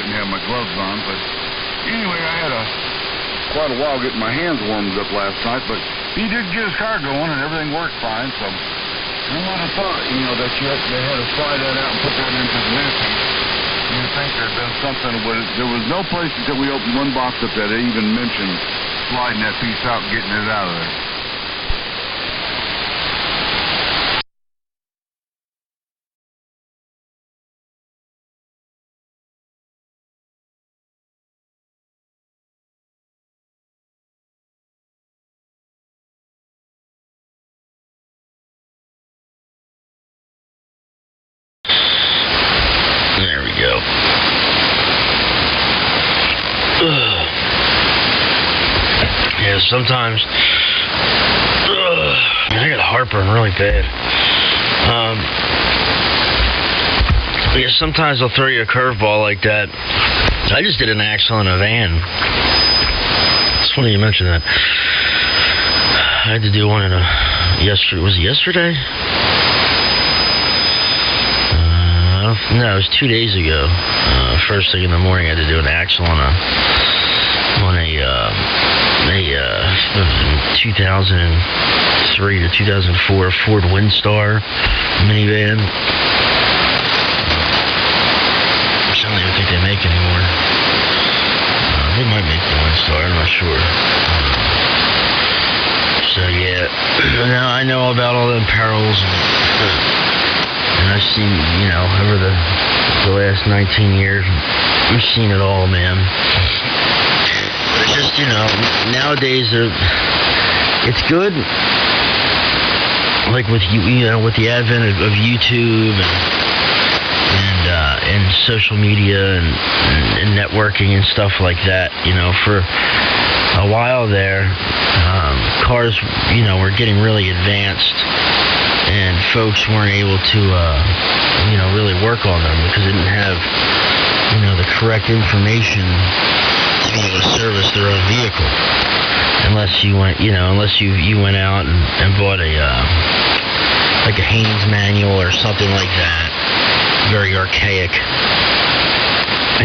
didn't have my gloves on, but anyway, I had quite a while getting my hands warmed up last night, but he did get his car going and everything worked fine, so I would have thought, you know, that they had to slide that out and put that into the missing. You'd think there'd been something, but there was no place until we opened one box up that even mentioned sliding that piece out and getting it out of there. There we go. Yeah, sometimes I got heartburn really bad. Yeah, sometimes I'll throw you a curveball like that. I just did an axle in a van. It's funny you mentioned that. I had to do one in was it yesterday? No, it was 2 days ago. First thing in the morning, I had to do an axle on a 2003 to 2004 Ford Windstar minivan. Which I don't even think they make anymore. They might make the Windstar, I'm not sure. So yeah, now I know about all the perils. And I've seen, you know, over the last 19 years, we've seen it all, man. But it's just, you know, nowadays, it's good. Like with with the advent of YouTube and social media and networking and stuff like that, you know, for a while there, cars, you know, were getting really advanced. And folks weren't able to, you know, really work on them because they didn't have, you know, the correct information to be able to service their own vehicle. Unless you went, you know, you went out and bought like a Haynes manual or something like that, very archaic.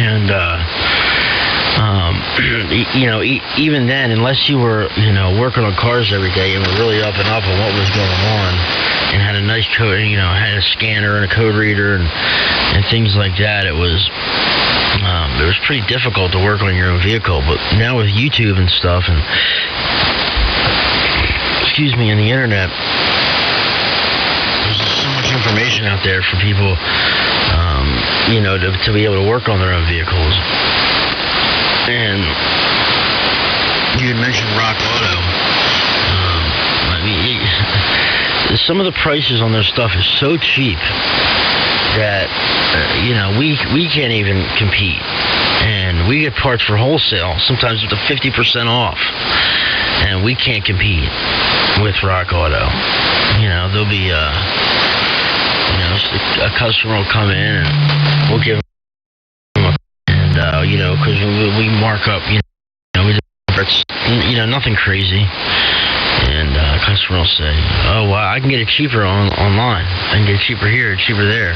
And you know, even then, unless you were, you know, working on cars every day and were really up and up on what was going on, and had a nice code, you know, had a scanner and a code reader and things like that, it was pretty difficult to work on your own vehicle. But now with YouTube and stuff and and the internet, there's so much information out there for people, you know, to be able to work on their own vehicles. And you had mentioned Rock Auto. I mean, some of the prices on their stuff is so cheap that you know, we can't even compete. And we get parts for wholesale, sometimes with the 50% off, and we can't compete with Rock Auto. You know, there'll be you know, a customer will come in and we'll give them you know, because we mark up, you know, we do, it's, you know, nothing crazy. And customer will say, oh, well, I can get it cheaper online. I can get it cheaper here, cheaper there.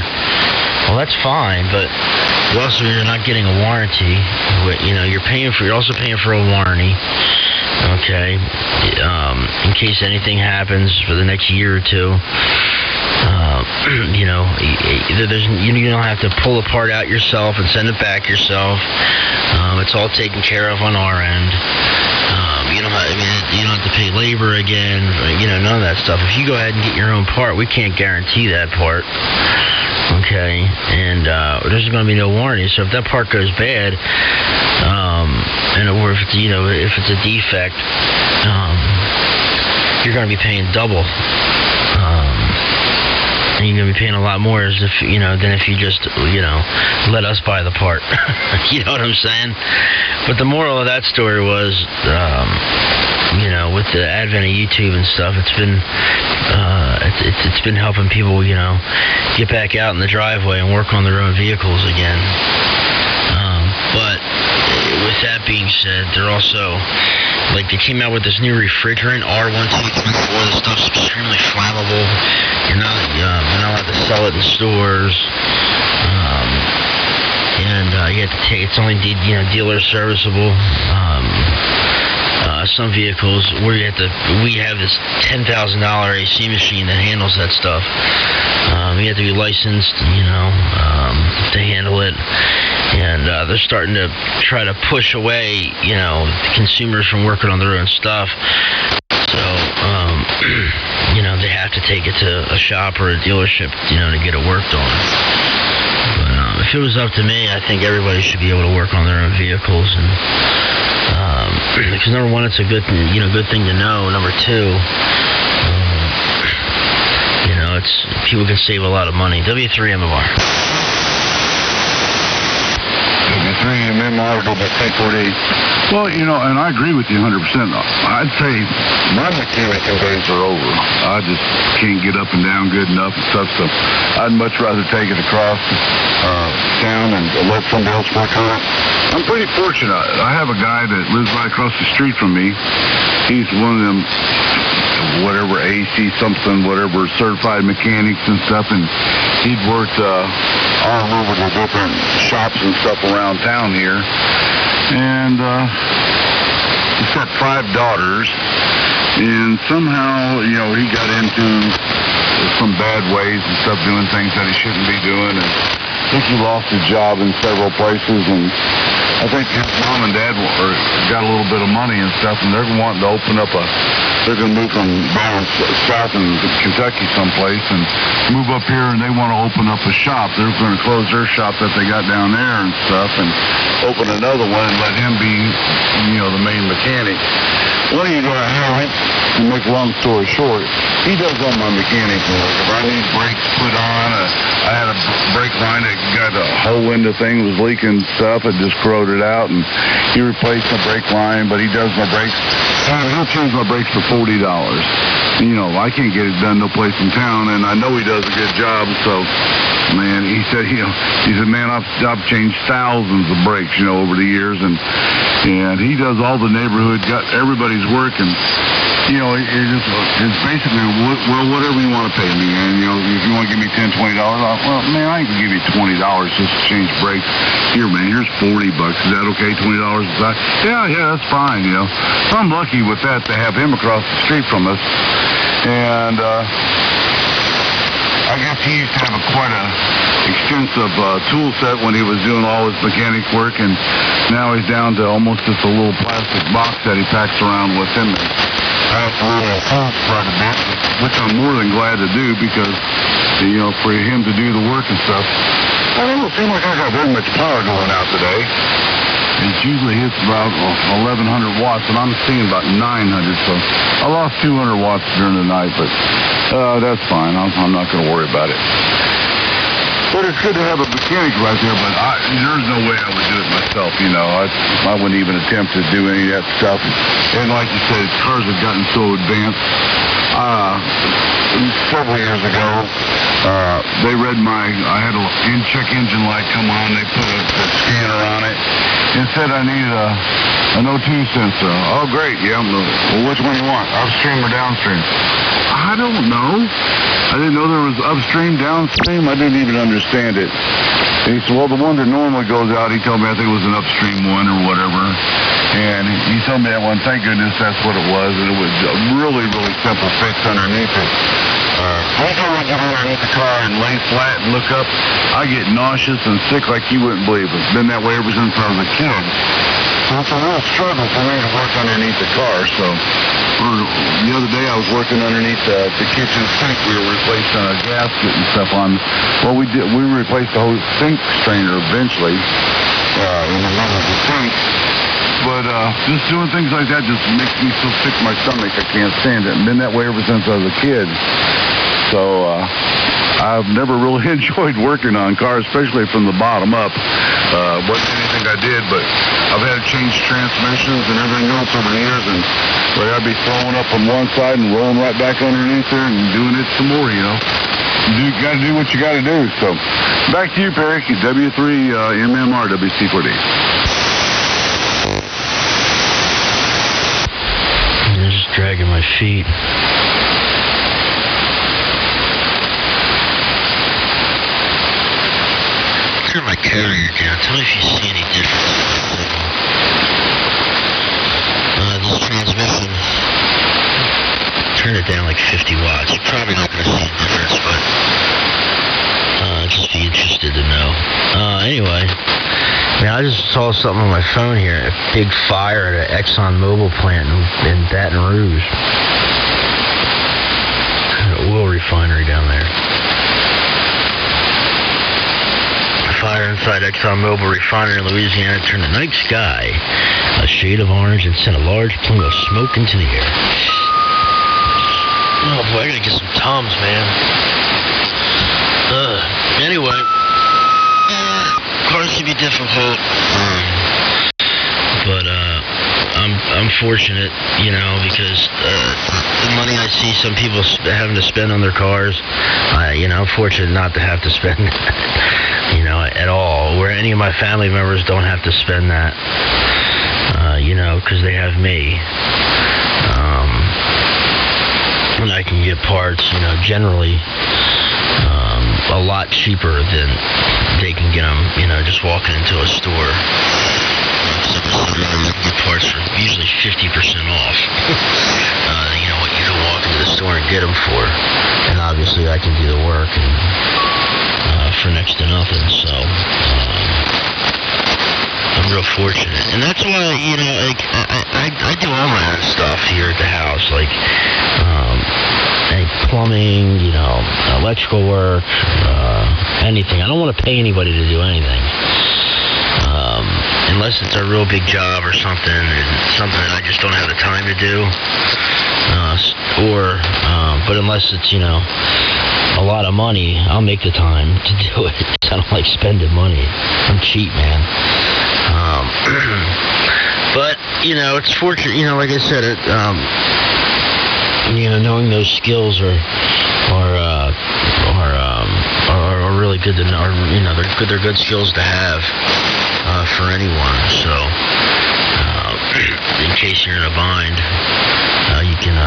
Well, that's fine, but also you're not getting a warranty. You know, you're also paying for a warranty. Okay, in case anything happens for the next year or two. You know, you don't have to pull the part out yourself and send it back yourself. It's all taken care of on our end. You don't have to pay labor again. You know, none of that stuff. If you go ahead and get your own part, we can't guarantee that part. Okay, and there's going to be no warranty. So if that part goes bad, or if it's, you know, if it's a defect, you're going to be paying double. And you're going to be paying a lot more as if, you know, than if you just, you know, let us buy the part. You know what I'm saying? But the moral of that story was, you know, with the advent of YouTube and stuff, it's been helping people, you know, get back out in the driveway and work on their own vehicles again. But with that being said, they're also, like, they came out with this new refrigerant, R1234. This stuff's extremely flammable. You're not allowed to sell it in stores. and you have to take. It's only dealer serviceable. Some vehicles where we have this $10,000 AC machine that handles that stuff. You have to be licensed, to handle it. And they're starting to try to push away, consumers from working on their own stuff. So, they have to take it to a shop or a dealership, to get it worked on. But if it was up to me, I think everybody should be able to work on their own vehicles, and because number one, it's a good thing to know. Number two, it's people can save a lot of money. W3MMR. W3MMR, K4D. Well, and I agree with you 100%. I'd say my mechanical days are over. I just can't get up and down good enough and stuff, so I'd much rather take it across town and let somebody else work on it. I'm pretty fortunate. I have a guy that lives right across the street from me. He's one of them, whatever, AC something, whatever, certified mechanics and stuff, and he'd worked all over the different shops and stuff around town here. And he's got 5 daughters, and somehow, he got into some bad ways and stuff, doing things that he shouldn't be doing, and I think he lost his job in several places, and I think his mom and dad got a little bit of money and stuff, and they're wanting to open up they're going to move from down south in Kentucky someplace and move up here, and they want to open up a shop. They're going to close their shop that they got down there and stuff and open another one and let him be, the main mechanic. What are you going to have? To make a long story short, he does all my mechanic work. If I need brakes put on, I had a brake line that got a hole in the thing, was leaking stuff, it just corroded out, and he replaced the brake line, but he does my brakes. He'll change my brakes for $40. I can't get it done no place in town, and I know he does a good job, so, man, he said, man, I've changed thousands of brakes, over the years, and he does all the neighborhood, got everybody's work, and, it's basically, whatever you want to pay me, and, if you want to give me $10, $20, well, man, I can give you $20 just to change brakes. Here, man, here's $40. Is that okay, $20 a side? Yeah, that's fine, So I'm lucky with that to have him across the street from us, and, I guess he used to have quite a extensive tool set when he was doing all his mechanic work, and now he's down to almost just a little plastic box that he packs around with him. I have to really improve quite a bit, which I'm more than glad to do because, for him to do the work and stuff. I don't seem like I got very much power going out today. It usually hits about 1,100 watts, and I'm seeing about 900, so I lost 200 watts during the night, but that's fine. I'm not going to worry about it. But it's good to have a mechanic right there, but there's no way I would do it myself, I wouldn't even attempt to do any of that stuff. And like you said, cars have gotten so advanced. Several years ago, they read I had a check engine light come on, they put a scanner on it, and said I needed an O2 sensor. Oh, great, yeah. Well, which one do you want, upstream or downstream? I don't know. I didn't know there was upstream, downstream. I didn't even understand it. And he said, well, the one that normally goes out, he told me, I think it was an upstream one or whatever. And he told me that one. Thank goodness that's what it was. And it was a really, really simple fix underneath it. Every time I get underneath the car and lay flat and look up, I get nauseous and sick like you wouldn't believe. It's been that way ever since I was a kid. So it's a real struggle for me to work underneath the car. So the other day I was working underneath the kitchen sink. We were replacing a gasket and stuff on. Well, we replaced the whole sink strainer eventually in the middle of the sink. But just doing things like that just makes me so sick to my stomach I can't stand it. I've been that way ever since I was a kid. So I've never really enjoyed working on cars, especially from the bottom up. Wasn't anything I did, but I've had to change transmissions and everything else over the years, and I'd be throwing up on one side and rolling right back underneath there and doing it some more, You got to do what you got to do. So back to you, Perry. W3MMR, WC4D. I'm just dragging my feet. turn my carrier down. Tell me if you see any difference in the signal. This transmission, turn it down like 50 watts. You're probably not going to see a difference, but just be interested to know. Anyway, I just saw something on my phone here. A big fire at an ExxonMobil plant in Baton Rouge. An oil refinery down there. Fire inside ExxonMobil refinery in Louisiana turned the night sky a shade of orange and sent a large plume of smoke into the air. Oh boy, I gotta get some Tums, man. Anyway, cars can be difficult, but I'm fortunate, because the money I see some people having to spend on their cars, I'm fortunate not to have to spend that, at all. Where any of my family members don't have to spend that, because they have me. And I can get parts, generally a lot cheaper than they can get them, just walking into a store. So I can get parts for usually 50% off. What you can walk into the store and get them for. And obviously I can do the work and for next to nothing. So I'm real fortunate. And that's why, I do all my own stuff here at the house, like plumbing, electrical work, anything. I don't want to pay anybody to do anything. Unless it's a real big job or something that I just don't have the time to do. But unless it's, a lot of money, I'll make the time to do it. I don't like spending money. I'm cheap, man. But, it's fortunate, like I said, knowing those skills are really good to know. They're good skills to have for anyone. So in case you're in a bind, you can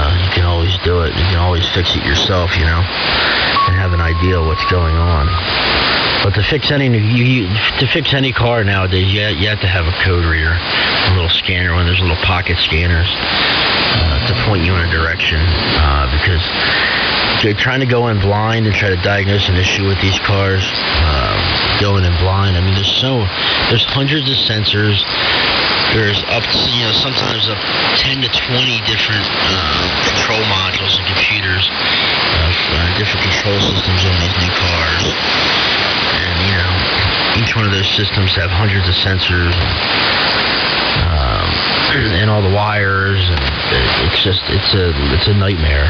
always do it. You can always fix it yourself, and have an idea what's going on. But to fix any car nowadays, you have to have a code reader, a little scanner. When there's little pocket scanners to point you in a direction, because trying to go in blind and try to diagnose an issue with these cars, going in blind. I mean, there's hundreds of sensors. There's up to, sometimes up 10 to 20 different control modules and computers, different control systems on these new cars. And, each one of those systems have hundreds of sensors and all the wires, and it's a nightmare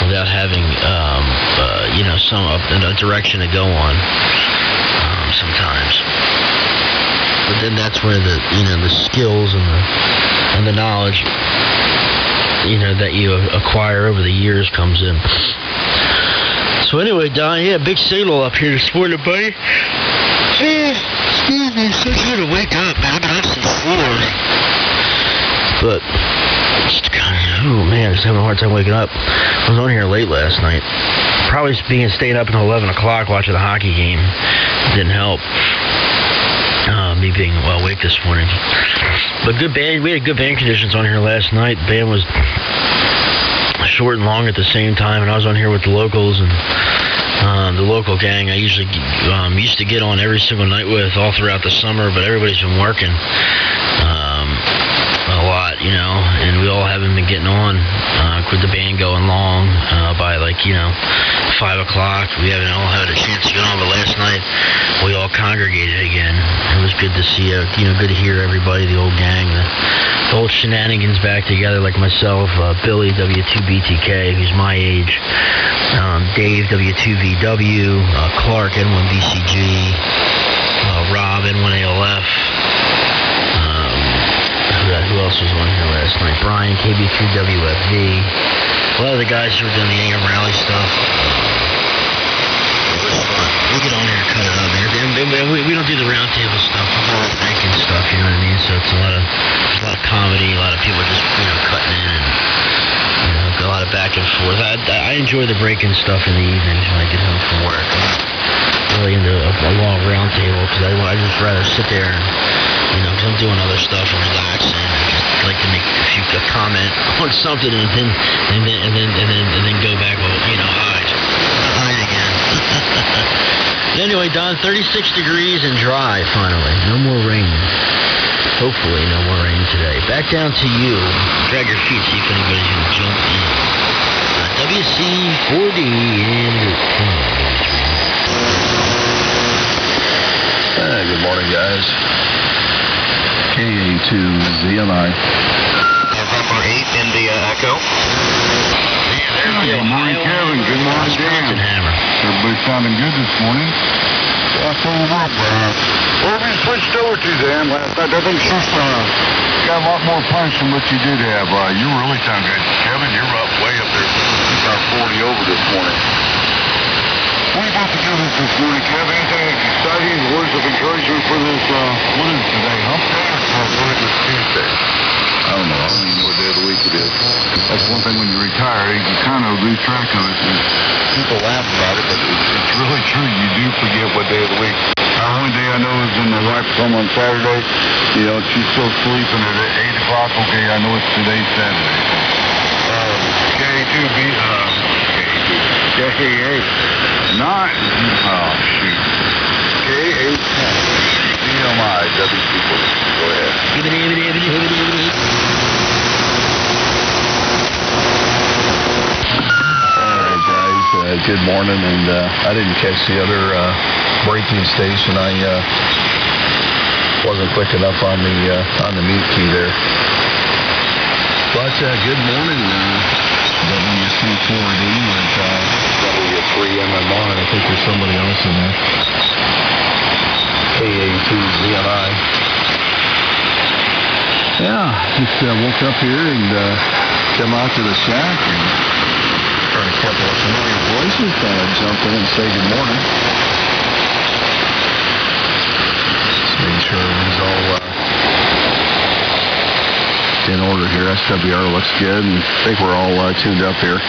without having, a direction to go on sometimes. But then that's where the skills and the knowledge, that you acquire over the years comes in. So anyway, Don, big signal up here this morning, buddy. Excuse me, so good to wake up, man. I've been up since 4. But, just having a hard time waking up. I was on here late last night. Probably staying up until 11 o'clock watching the hockey game. Didn't help. Me being awake this morning. But good band. We had good band conditions on here last night. The band was short and long at the same time, and I was on here with the locals and the local gang I usually used to get on every single night with all throughout the summer, but everybody's been working a lot, and we all haven't been getting on with the band going long by 5 o'clock. We haven't all had a chance to get on, but last night we all congregated again. It was good to see good to hear everybody, the old gang, the old shenanigans back together, like myself, Billy, W2BTK, who's my age, Dave, W2VW, Clark, N1BCG, Rob, N1ALF, who else was on here last night? Brian, KB3WFV, a lot of the guys who were doing the AM rally stuff. It was fun. We'll get on there and cut it up, man. We don't do the round table stuff. We do all the thinking stuff, you know what I mean? So it's a lot of comedy, a lot of people just, cutting in and, a lot of back and forth. I enjoy the break-in stuff in the evenings when I get home from work. I'm really into a long round table because I just rather sit there and, because I'm doing other stuff and relaxing. I just like to make a comment on something and then go back. Hide again. Anyway, Don, 36 degrees and dry finally. No more rain. Hopefully, no more rain today. Back down to you. Drag your feet, see if anybody's going to jump in. WC4D and good morning, guys. KA2ZNI. November 8, India Echo. Good morning, Kevin. Good morning, Dan. Everybody sounding good this morning. Well, we switched over to Dan last night. I think she's got a lot more punch than what you did have. You really sound good. Kevin, you're up way up there. You got 40 over this morning. What are you about to do this morning, Kevin? Anything exciting? Words of encouragement for this, what is it today? Hump day or what is it, Tuesday? I don't know. I don't even know what day of the week it is. That's one thing when you retire, you can kind of lose track of it. And people laugh about it, but it's really true. You do forget what day of the week. The only day I know is when my wife's home on Saturday. She's still sleeping at 8 o'clock. Okay, I know it's today's Saturday. KA2ZNI. Oh, shoot. KA2ZNI. WC4D. Go ahead. Good morning, and I didn't catch the other braking station. I wasn't quick enough on the mute key there. But good morning, WC4D with W3MMR. I think there's somebody else in there. KA2ZNI. Yeah, just woke up here and come out to the shack and heard a couple of familiar voices. Thought I'd jump in and say good morning. Just making sure everything's all in order here. SWR looks good, and I think we're all tuned up here.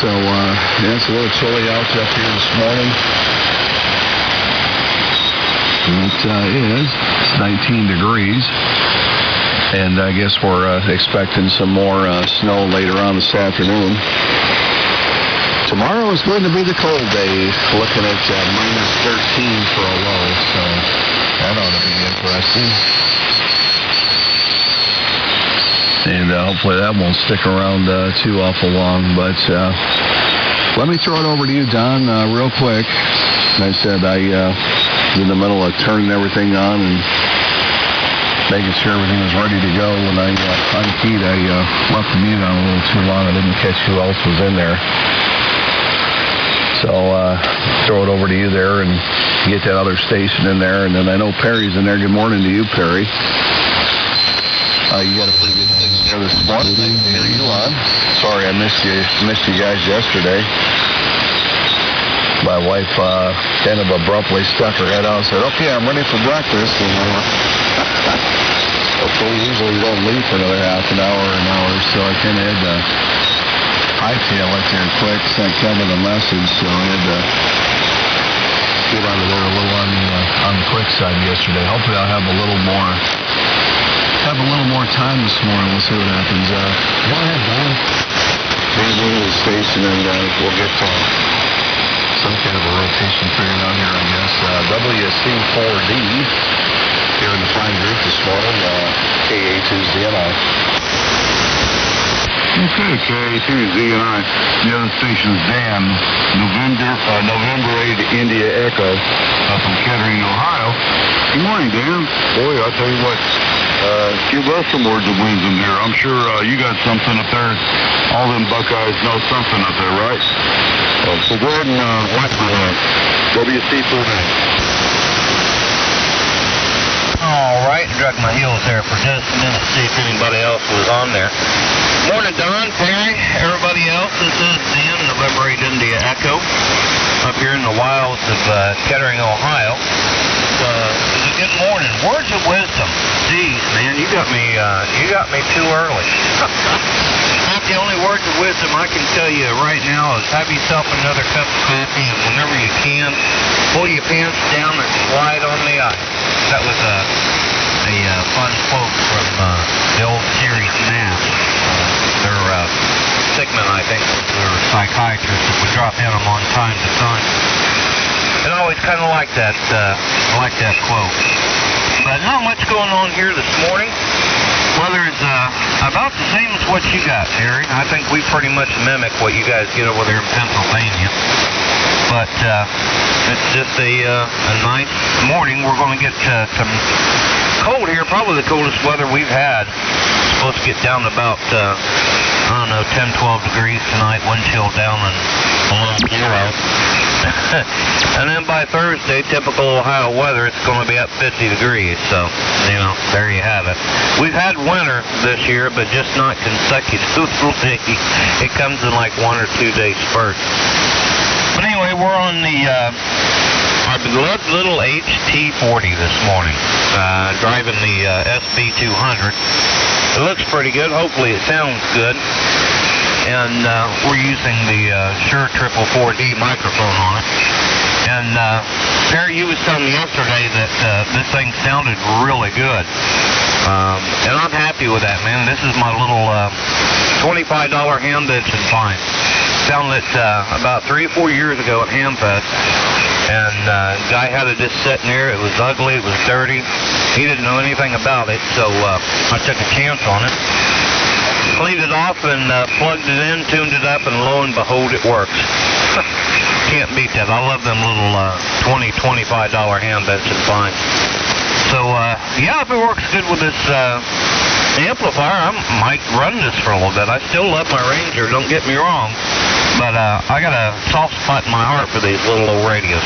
So, it's a little chilly out here this morning. It's 19 degrees. And I guess we're expecting some more snow later on this afternoon. Tomorrow is going to be the cold day, looking at minus 13 for a low, so that ought to be interesting. And hopefully that won't stick around too awful long. But let me throw it over to you, Don, real quick. I said I was in the middle of turning everything on and making sure everything was ready to go. When I unkeyed, I left the mute on a little too long. I didn't catch who else was in there. So throw it over to you there and get that other station in there. And then I know Perry's in there. Good morning to you, Perry. You got a pretty good thing there this morning. I can hear you on. Sorry I missed you guys yesterday. My wife kind of abruptly stuck her head out and said, okay, I'm ready for breakfast. And we usually don't leave for another half an hour or an hour, so I kind of had to hightail it there quick, sent Kevin a message, so I had to get out of there a little on the quick side yesterday. Hopefully I'll have a little more time this morning. We'll see what happens. Go ahead, Don. We'll go to the station and we'll get some kind of a rotation figured out here, I guess. WC4D here in the fine group this morning. KA2ZNI. Okay, KA2ZNI. The other station's Dan. November 8, India Echo, from Kettering, Ohio. Good morning, Dan. Boy, I'll tell you what. Give us some words of wisdom here. I'm sure you got something up there. All them Buckeyes know something up there, right? So go ahead and watch my WC4D. All right, drug my heels there for just a minute, see if anybody else was on there. Morning, Don, Perry, everybody else. This is Dan, November 8 India Echo, up here in the wilds of Kettering, Ohio. It's a good morning. Words of wisdom. Geez, man, you got me too early. Not the only words of wisdom I can tell you right now is have yourself another cup of coffee, and whenever you can, pull your pants down and slide on the ice. That was a fun quote from the old series Math. Their Sigmund, I think, was their psychiatrist that would drop in them on time to time. And I always kind of like that quote. But not much going on here this morning. Weather is about the same as what you got, Terry. I think we pretty much mimic what you guys get over there in Pennsylvania. But it's just a nice morning. We're going to get some cold here, probably the coldest weather we've had. It's supposed to get down to about, 10, 12 degrees tonight, wind chill down and below zero. And then by Thursday, typical Ohio weather, it's going to be up 50 degrees. So, there you have it. We've had winter this year, but just not consecutively. It comes in like 1 or 2 day spurts. But anyway, we're on our beloved little HT40 this morning, driving the SB200. It looks pretty good. Hopefully it sounds good. And we're using the Shure 444D microphone on it. And Perry, you was telling me yesterday that this thing sounded really good. And I'm happy with that, man. This is my little $25 ham bench and fine. Found it about 3 or 4 years ago at Hamfest. And guy had it just sitting there. It was ugly. It was dirty. He didn't know anything about it, so I took a chance on it. Cleaned it off and plugged it in, tuned it up, and lo and behold, it works. Can't beat that. I love them little $20, $25 ham bench and fine. So, yeah, if it works good with this amplifier, I might run this for a little bit. I still love my Ranger, don't get me wrong. But I got a soft spot in my heart for these little old radios.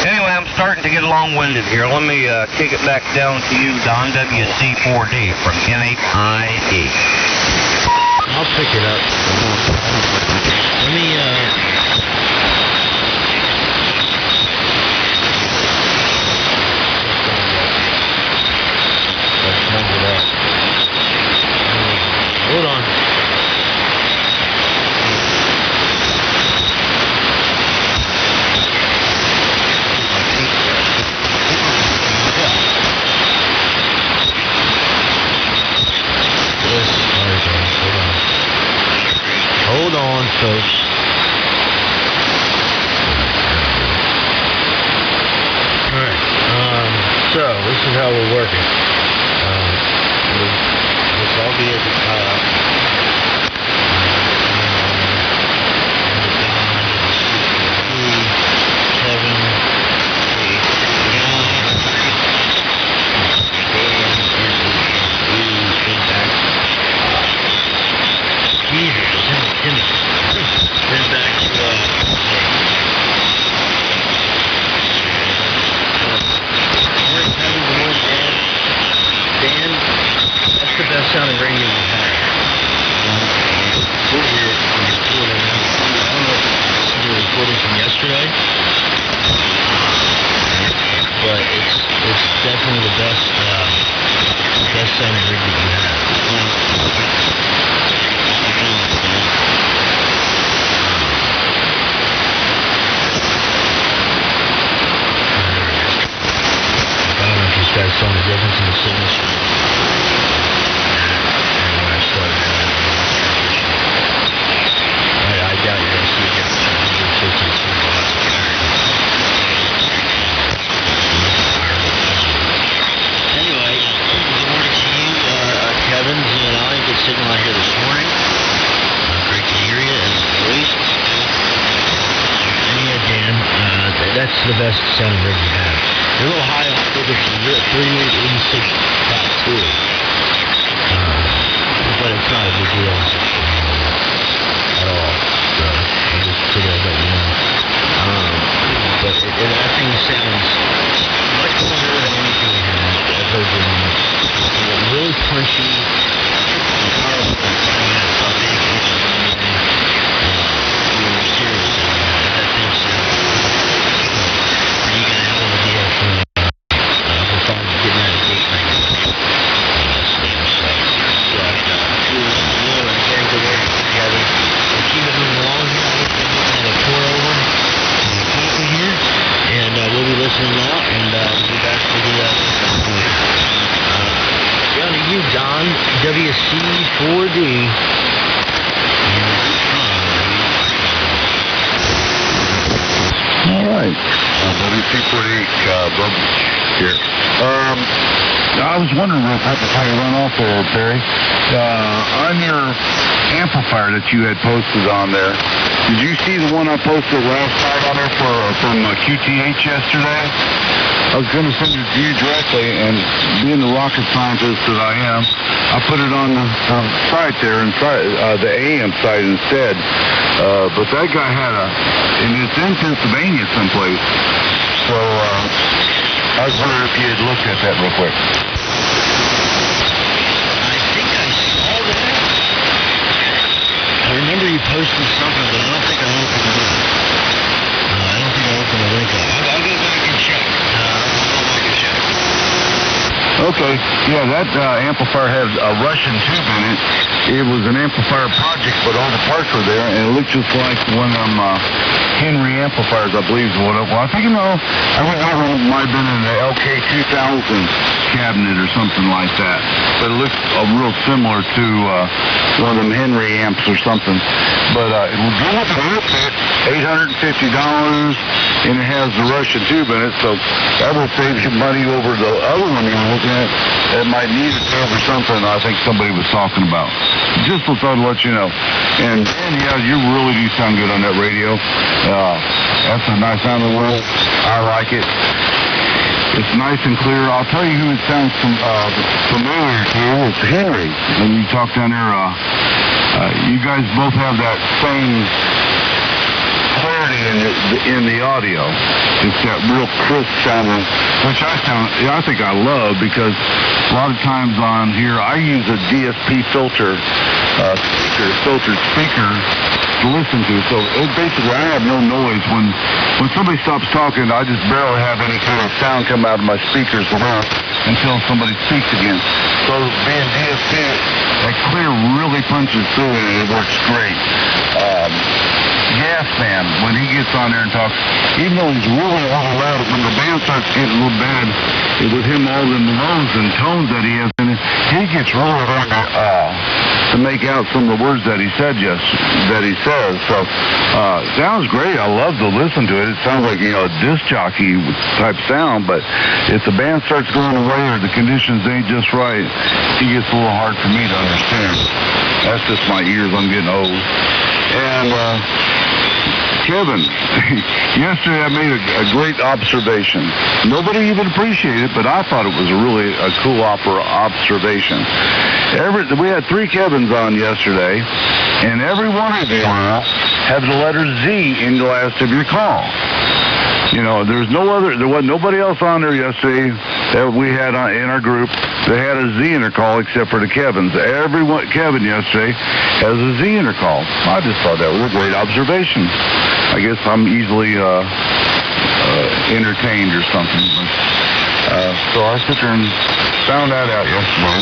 Anyway, I'm starting to get long-winded here. Let me kick it back down to you, Don, WC4D from N8IE. I'll pick it up. Let me, hold on. Hold on, folks. Alright, so this is how we're working. This all be at the top. Kevin, then back to Dan, that's the best sounding radio you have. Over here on the recording. I don't know if you see the recording from yesterday, but it's definitely the best sounding rig that you have. You guys saw the difference in the signals and when I started I doubt you're going to see a difference in 115 watts of power. Anyway, good morning to you, Kevin, ZNI. Good signal out here this morning. Great to hear you as always. And yeah, Dan, that's the best sounding rig you have. You're a little high on frequency. You're at 3886.2. But it's not a big deal at all. So I just figured I'd let you know. But that thing sounds much better than anything we had. I've heard really punchy and powerful. It's not big. You're serious. That thing sounds. You got a hell of a deal for getting that WC4D. All right. WC4D, Bob here. I was wondering real quick before you run off there, Perry. On your amplifier that you had posted on there, did you see the one I posted last night on there from QTH yesterday? I was going to send it to you directly, and being the rocket scientist that I am, I put it on the site there, the AM site instead. But that guy had and it's in Pennsylvania someplace. So I was wondering if you had looked at that real quick. I think I saw that. I remember you posted something, but I don't think I opened the link. I'll go back and check. Okay, yeah, that amplifier had a Russian tube in it. It was an amplifier project, but all the parts were there, and it looked just like one of them Henry amplifiers, I believe is what it was. I think, I think that one might have been in the LK2000 cabinet or something like that. But it looks real similar to one of them Henry amps or something. But it was good with the outfit, $850, and it has the Russian tube in it, so that will save you money over the other one you're looking at. It might need it over something I think somebody was talking about. Just thought I'd let you know. And yeah, you really do sound good on that radio. That's a nice sounding word. I like it. It's nice and clear. I'll tell you who it sounds familiar to. It's Henry. When you talk down there, you guys both have that same clarity in the audio. It's that real crisp sounding, which I think I love, because a lot of times on here I use a DSP filtered speaker to listen to. So basically I have no noise when somebody stops talking. I just barely have any kind of sound come out of my speakers until somebody speaks again. So being DSP, that clear really punches through and it works great. Gas Man, when he gets on there and talks, even though he's really loud, when the band starts getting a little bad, with him all the lows and tones that he has in it, he gets really hard to make out some of the words that he says. So sounds great. I love to listen to it. It sounds like a disc jockey type sound, but if the band starts going away or the conditions ain't just right, it gets a little hard for me to understand. That's just my ears. I'm getting old. And Kevin, yesterday I made a great observation. Nobody even appreciated it, but I thought it was really a cool observation. We had 3 Kevins on yesterday, and every one of them had the letter Z in the last of your call. There wasn't nobody else on there yesterday that we had in our group that had a Z in their call except for the Kevins. Kevin yesterday has a Z in her call. I just thought that was a great observation. I guess I'm easily entertained or something. So I sit there and found that out yesterday.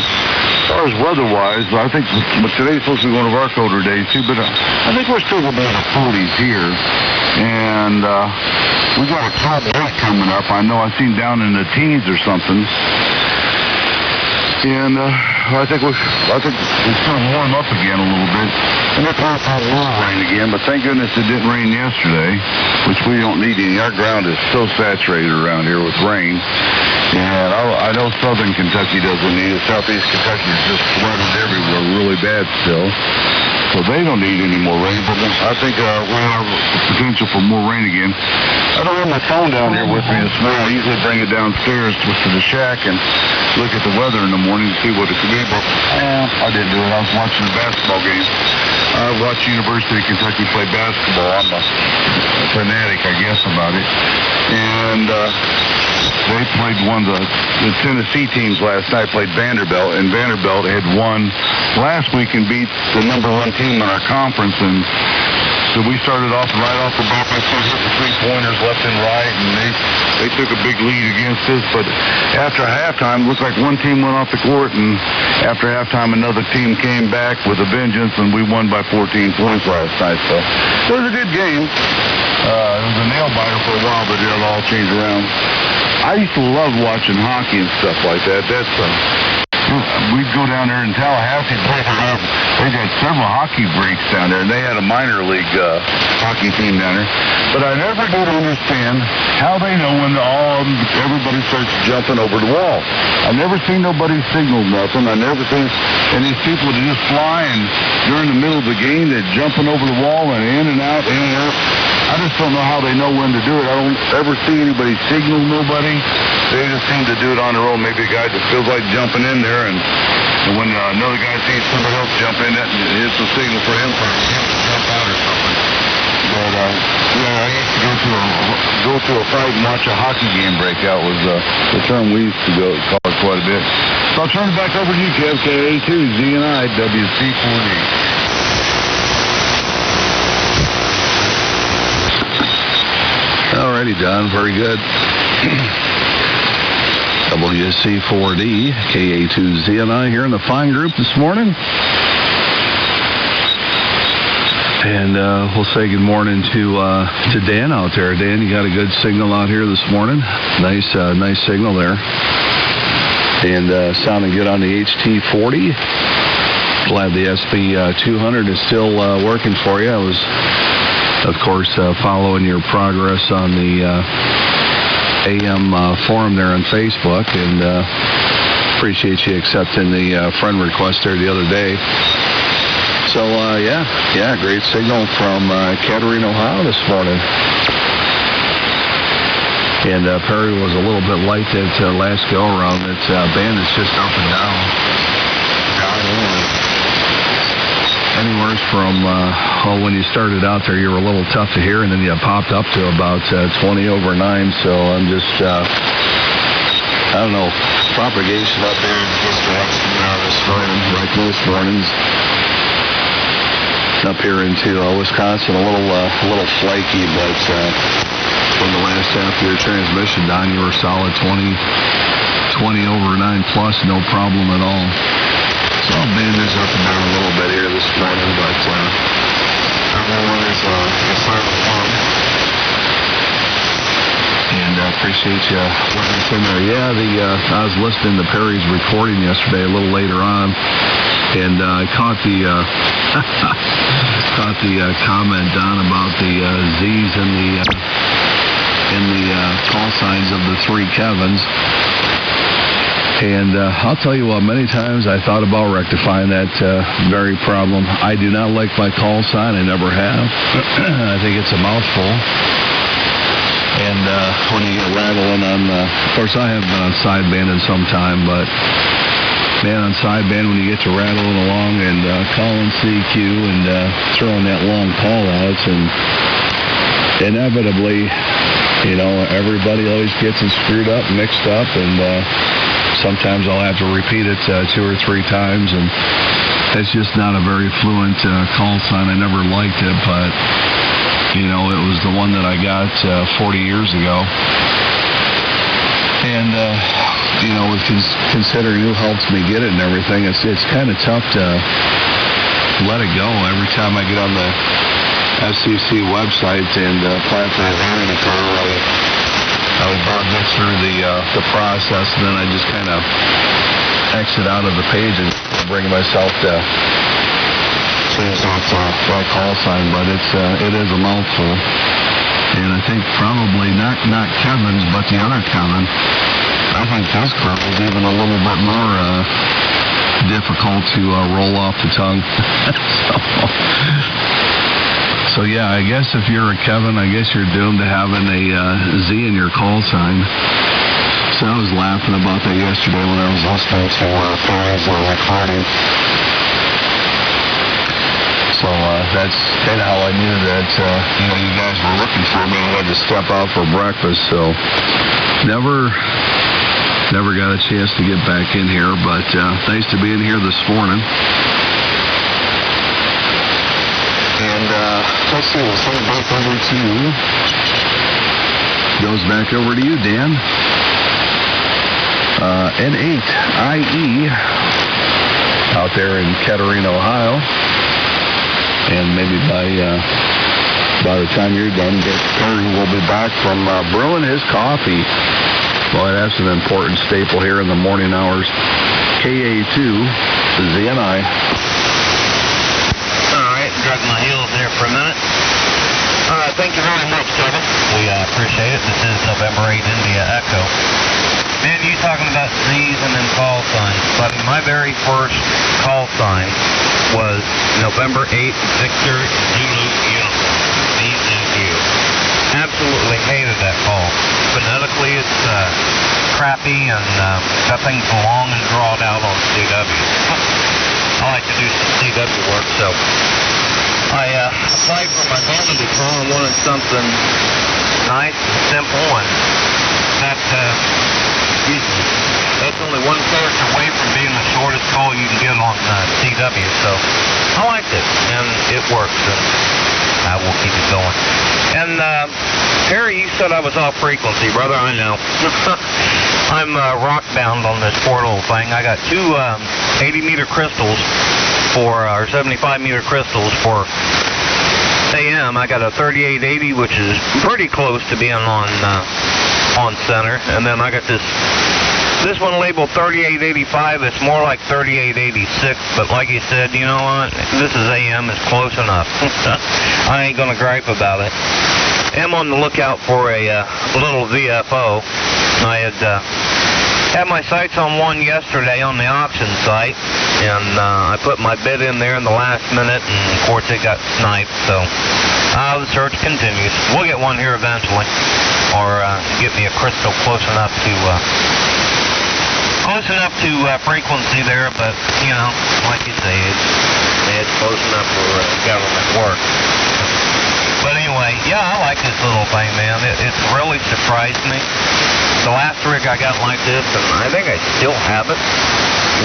As far as weather-wise, I think today's supposed to be one of our colder days too, but I think we're still going to be in the 40s here. And we got a cold night coming up. I know I've seen down in the teens or something. And I think it's going to warm up again a little bit. And it's going to little rain again, but thank goodness it didn't rain yesterday, which we don't need any. Our ground is so saturated around here with rain. And I know southern Kentucky doesn't need it. Southeast Kentucky is just flooded everywhere really bad still. So they don't need any more rain, but I think we have potential for more rain again. I don't have my phone down here with me this morning. I usually bring it downstairs to the shack and look at the weather in the morning to see what it could be, but I didn't do it. I was watching a basketball game. I watched University of Kentucky play basketball. I'm a fanatic, I guess, about it. And they played one of the Tennessee teams last night, played Vanderbilt, and Vanderbilt had won last week and beat the number 1 team in our conference. And so we started off right off the bat by hitting 3-pointers left and right, and they took a big lead against us. But after halftime, it looked like one team went off the court, and after halftime, another team came back with a vengeance, and we won by 14 points last night. So it was a good game. It was a nail-biter for a while, but it all changed around. I used to love watching hockey and stuff like that. we'd go down there in Tallahassee. They got several hockey breaks down there, and they had a minor league hockey team down there. But I never did understand how they know when everybody starts jumping over the wall. I never seen nobody signal nothing. I never seen, and these people would just flying during the middle of the game. They're jumping over the wall and in and out, in and out. I just don't know how they know when to do it. I don't ever see anybody signal nobody. They just seem to do it on their own. Maybe a guy just feels like jumping in there, and when another guy sees somebody else jump in, it's a signal for him to jump out or something. But I used to go to a fight and watch a hockey game break out was the term we used to call it quite a bit. So I'll turn it back over to you, Kev. KA2ZNI, WC4D. Alrighty, Don. Very good. WC4D, KA2ZNI here in the fine group this morning. And we'll say good morning to Dan out there. Dan, you got a good signal out here this morning. Nice signal there. And sounding good on the HT40. Glad the SB200 is still working for you. I was, of course, following your progress on the AM forum there on Facebook, and appreciate you accepting the friend request there the other day. So, yeah, great signal from Kettering, Ohio this morning. And Perry was a little bit light that last go-around. That band is just up and down. Anywhere from, when you started out there, you were a little tough to hear, and then you popped up to about 20 over 9. So I'm just, I don't know, propagation up there just this morning, like most mornings. Up here into Wisconsin, a little flaky, but from the last half of your transmission, Don, you were solid 20 over 9 plus, no problem at all. So I'll band this up and down a little bit here this morning, but everyone is silent one. And I appreciate you letting us in there. Yeah, I was listening to Perry's recording yesterday a little later on, and I caught the comment, Don, about the Z's in the call signs of the three Kevins. And I'll tell you what, many times I thought about rectifying that very problem. I do not like my call sign. I never have. I think it's a mouthful. And when you get rattling on, of course, I have been on sidebanding sometime, but man, on sideband, when you get to rattling along and calling CQ and throwing that long call outs, and inevitably, everybody always gets it screwed up, mixed up, and sometimes I'll have to repeat it 2 or 3 times, and it's just not a very fluent call sign. I never liked it, but, it was the one that I got 40 years ago. And, with considering who helps me get it and everything, it's kind of tough to let it go. Every time I get on the FCC website and platform in the car, I would go through the process, and then I just kind of exit out of the page and bring myself to change my call sign. But it is a mouthful, and I think probably not Kevin's, but the other Kevin. I think his curve is even a little bit more difficult to roll off the tongue. So yeah, I guess if you're a Kevin, I guess you're doomed to having a Z in your call sign. So I was laughing about that yesterday when I was listening to Perry's recording. So that's kind of how I knew that you guys were looking for me. I had to step out for breakfast, so never got a chance to get back in here, but nice to be in here this morning. And let's see, we'll send it back over to you. Goes back over to you, Dan. N8IE out there in Kettering, Ohio. And maybe by the time you're done, Perry will be back from brewing his coffee. Boy, that's an important staple here in the morning hours. KA2ZNI. Alright, drug my heels there for a minute. Alright, thank you very much, Kevin. We appreciate it. This is November 8 India Echo. Man, you talking about Z's and then call signs. Buddy, my very first call sign was November 8 Victor Zulu Uniform. ZZU. Absolutely hated that call. Phonetically, it's crappy and got things long and drawn out on CW. I like to do some CW work, so I applied for my vanity call and wanted something nice and simple, and that's only one character away from being the shortest call you can get on CW, so I liked it, and it works, and I will keep it going. And Harry, you said I was off frequency, brother. I know. I'm rock bound on this portal thing. I got two 80-meter crystals or 75-meter crystals for AM. I got a 3880, which is pretty close to being on center, and then I got this one labeled 3885. It's more like 3886, but like you said, you know what? This is AM. It's close enough. I ain't gonna gripe about it. I'm on the lookout for a little VFO. I had my sights on one yesterday on the auction site, and I put my bid in there in the last minute, and of course it got sniped, so the search continues. We'll get one here eventually, or get me a crystal close enough to frequency there, but, you know, like you say, it's close enough for government work. But anyway, yeah, I like this little thing, man. It's really surprised me. The last rig I got like this, and I think I still have it,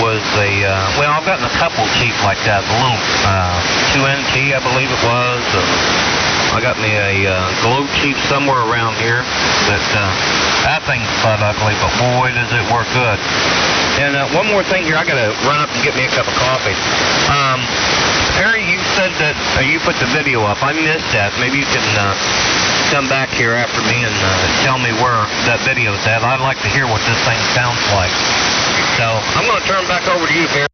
was well, I've gotten a couple cheap like that. The little 2NT, I believe it was. I got me a globe cheap somewhere around here. That thing's butt ugly, but boy, does it work good. And one more thing here, I gotta run up and get me a cup of coffee. Harry, you said that you put the video up. I missed that. Maybe you can come back here after me and tell me where that video's at. I'd like to hear what this thing sounds like. So I'm going to turn back over to you, Harry.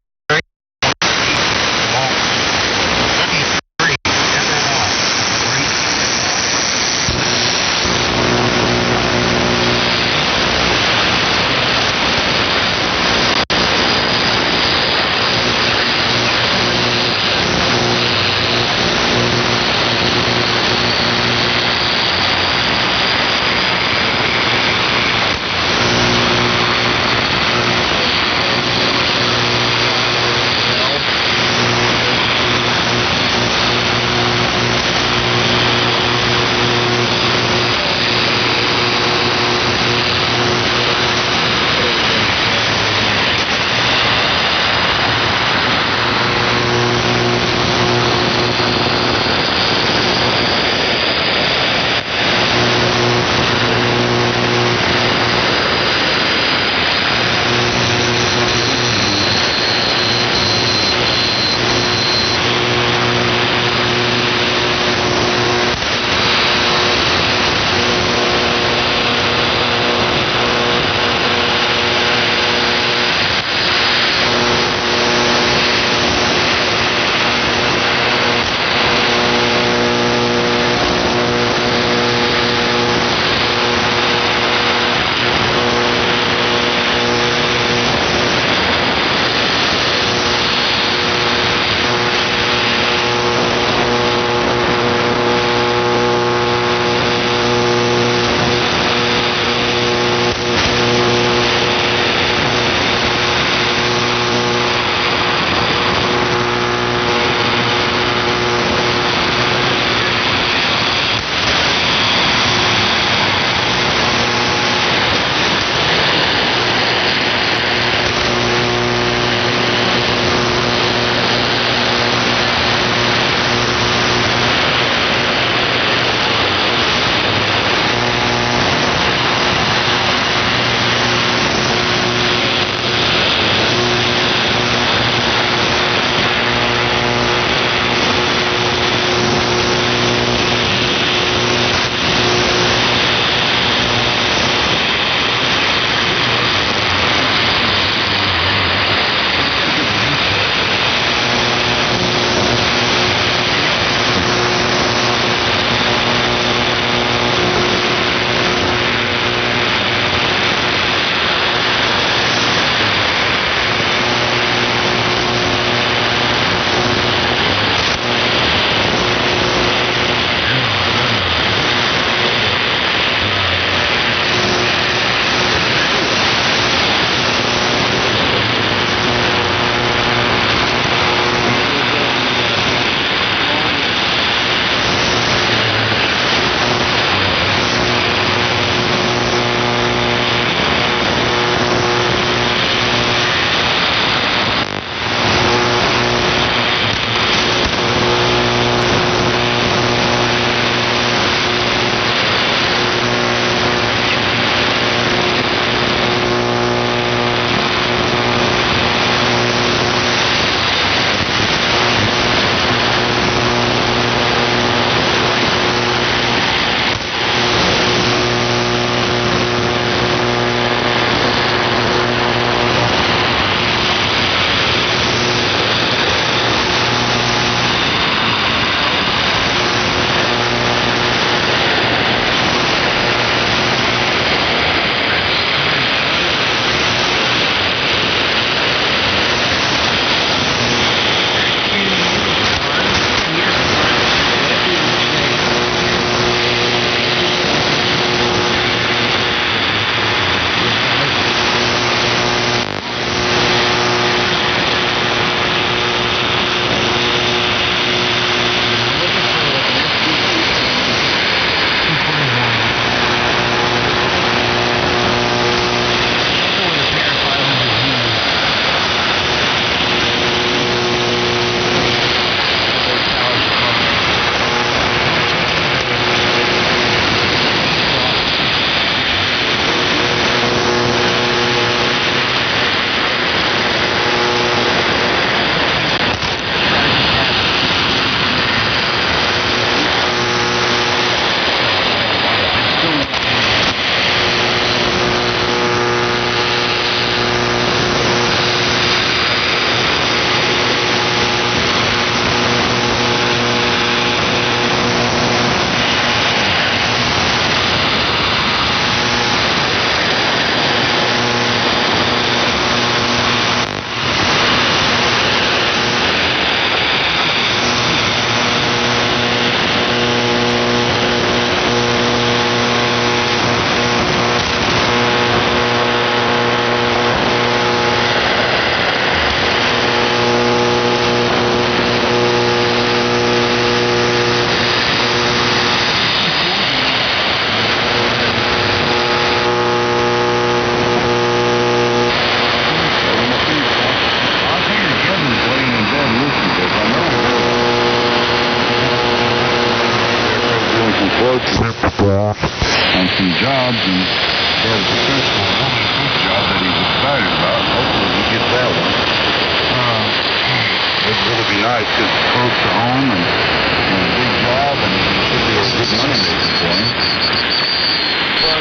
would be nice because it's close to home and a big job, and it should be a good money maker for him.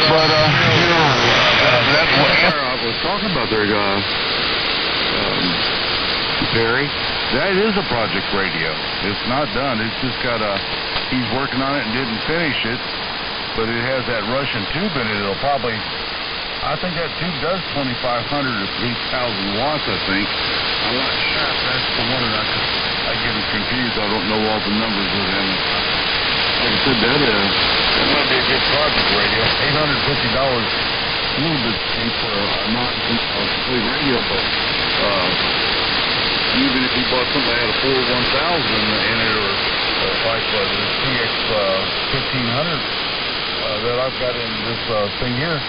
But that's what I was talking about there, Barry. That is a project radio. It's not done. It's just got he's working on it and didn't finish it, but it has that Russian tube in it. It'll probably, I think that tube does 2,500 to 3,000 watts, I think. I'm not sure if that's the one that I get it confused. I don't know all the numbers with him. Like I said, that might be a good project radio. $850, a little bit cheap for a non-complete radio, but even if he bought something that had a 41000 in it, or like the CX 1500 that I've got in this thing here,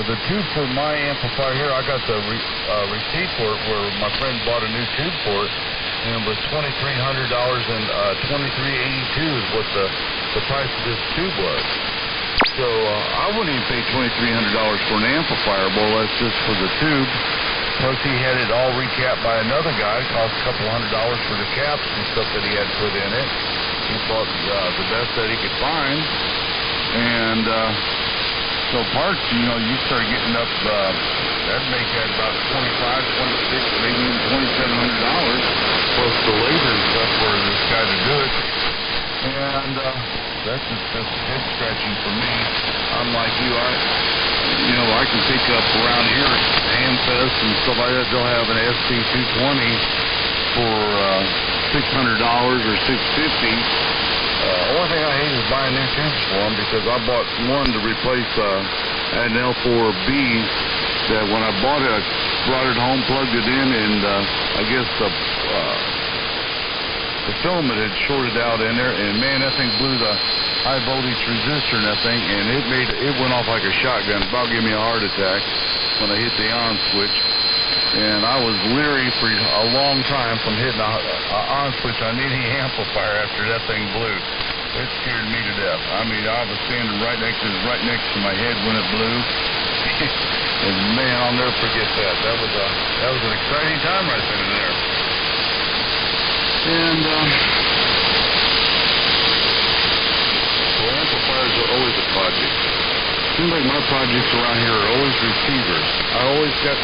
the tube for my amplifier here, I got the receipt for it where my friend bought a new tube for it, and it was $2,300, and $2,382 is what the price of this tube was. So I wouldn't even pay $2,300 for an amplifier, well, that's just for the tube. Plus, he had it all recapped by another guy. It cost a couple $100 for the caps and stuff that he had put in it. He bought the best that he could find. And so parts, you start getting up, that'd make that about $25, $26, maybe even $2,700, plus the labor and stuff for this guy to do it. And that's just head scratching for me. I'm like you, I can pick up around here at Hamfest and stuff like that. They'll have an SC220 for $600 or $650. Only thing I hate is buying new tubes for them, because I bought one to replace an L4B that when I bought it, I brought it home, plugged it in, and I guess the filament had shorted out in there, and man, that thing blew the high voltage resistor in that thing, and it went off like a shotgun. About gave me a heart attack when I hit the on switch, and I was leery for a long time from hitting a on switch on any amplifier after that thing blew. It scared me to death. I mean, I was standing right next to my head when it blew, and man, I'll never forget that. That was an exciting time right then and there. And amplifiers are always a project. Seems like my projects around here are always receivers. I always got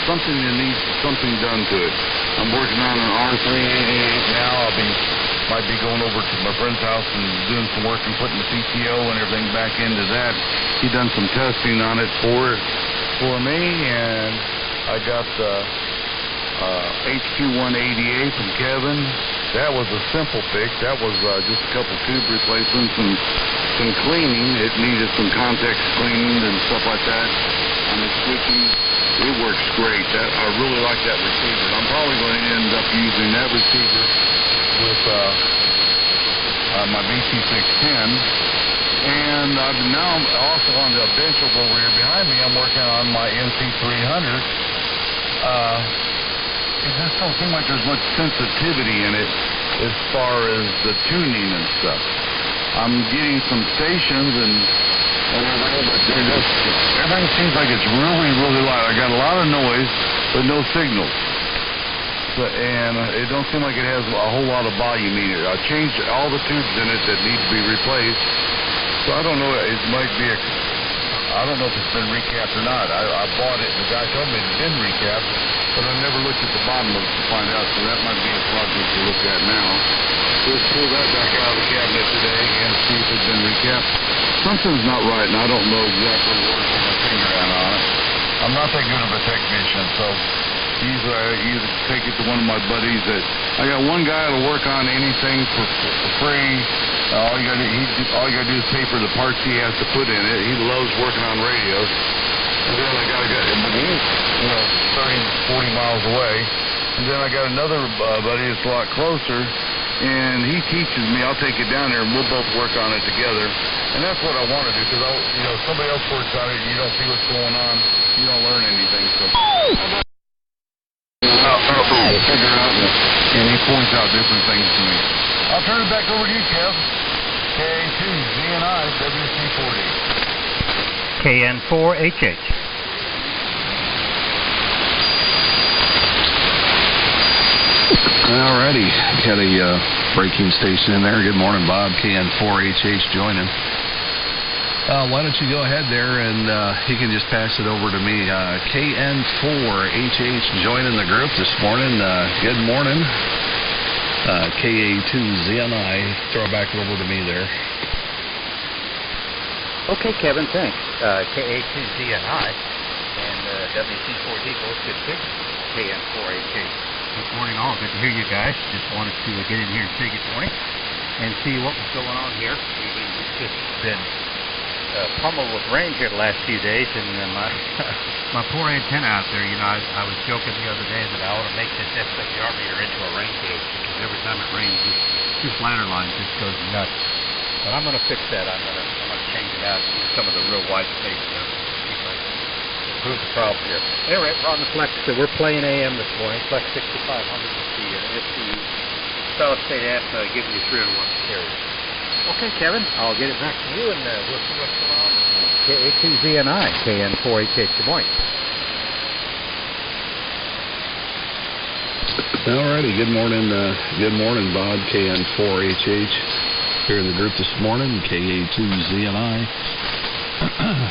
something that needs something done to it. I'm working on an R388 now. Might be going over to my friend's house and doing some work and putting the PTO and everything back into that. He done some testing on it for me, and I got HQ188 from Kevin. That was a simple fix. That was just a couple tube replacements and some cleaning. It needed some contacts cleaned and stuff like that on the switching. It works great. I really like that receiver. I'm probably going to end up using that receiver with my BC610. And now I'm also on the bench over here behind me. I'm working on my NC300. It just don't seem like there's much sensitivity in it as far as the tuning and stuff. I'm getting some stations and everything, but everything seems like it's really, really loud. I got a lot of noise, but no signals. And it don't seem like it has a whole lot of volume either. I changed all the tubes in it that need to be replaced. So I don't know, it might be I don't know if it's been recapped or not. I bought it, and the guy told me it's been recapped, but I never looked at the bottom of it to find out, so that might be a project to look at now. Let's pull that back out of the cabinet today and see if it's been recapped. Something's not right, and I don't know exactly where to put my finger on it. I'm not that good of a technician, so usually I either take it to one of my buddies that I got one guy that'll work on anything for free. All you gotta do is pay for the parts he has to put in it. He loves working on radios. And then I got a guy, but he's 30, 40 miles away. And then I got another buddy that's a lot closer, and he teaches me. I'll take it down there, and we'll both work on it together. And that's what I want to do, because somebody else works on it, and you don't see what's going on, you don't learn anything. So I'll figure out, and he points out different things to me. I'll turn it back over to you, Kev. KA2ZNI, WC4D. KN4HH. All right. Alrighty, got a braking station in there. Good morning, Bob. KN4HH joining. Why don't you go ahead there and he can just pass it over to me. KN4HH joining the group this morning. Good morning. KA2ZNI, throw back over to me there. Okay, Kevin, thanks. KA2ZNI and WC4D, both good signals. KN4HH. Good morning, all. Good to hear you guys. Just wanted to get in here and say good morning and see what was going on here. It's just been pummeled with rain here the last few days, and my poor antenna out there, you know, I was joking the other day that I ought to make this SWR meter into a rain gauge, because every time it rains, this ladder line just goes nuts. But I'm going to fix that. I'm going to change it out to some of the real white space stuff. Improve the problem here. Anyway, we're on the Flex. We're playing AM this morning. Flex 6500 with the solid state amp giving you 301 carrier. Okay, Kevin, I'll get it back to you, and we'll see what's going on with KA2ZNI, KN4HH. Good morning. Alrighty, good morning, Bob. KN4HH here in the group this morning. KA2ZNI.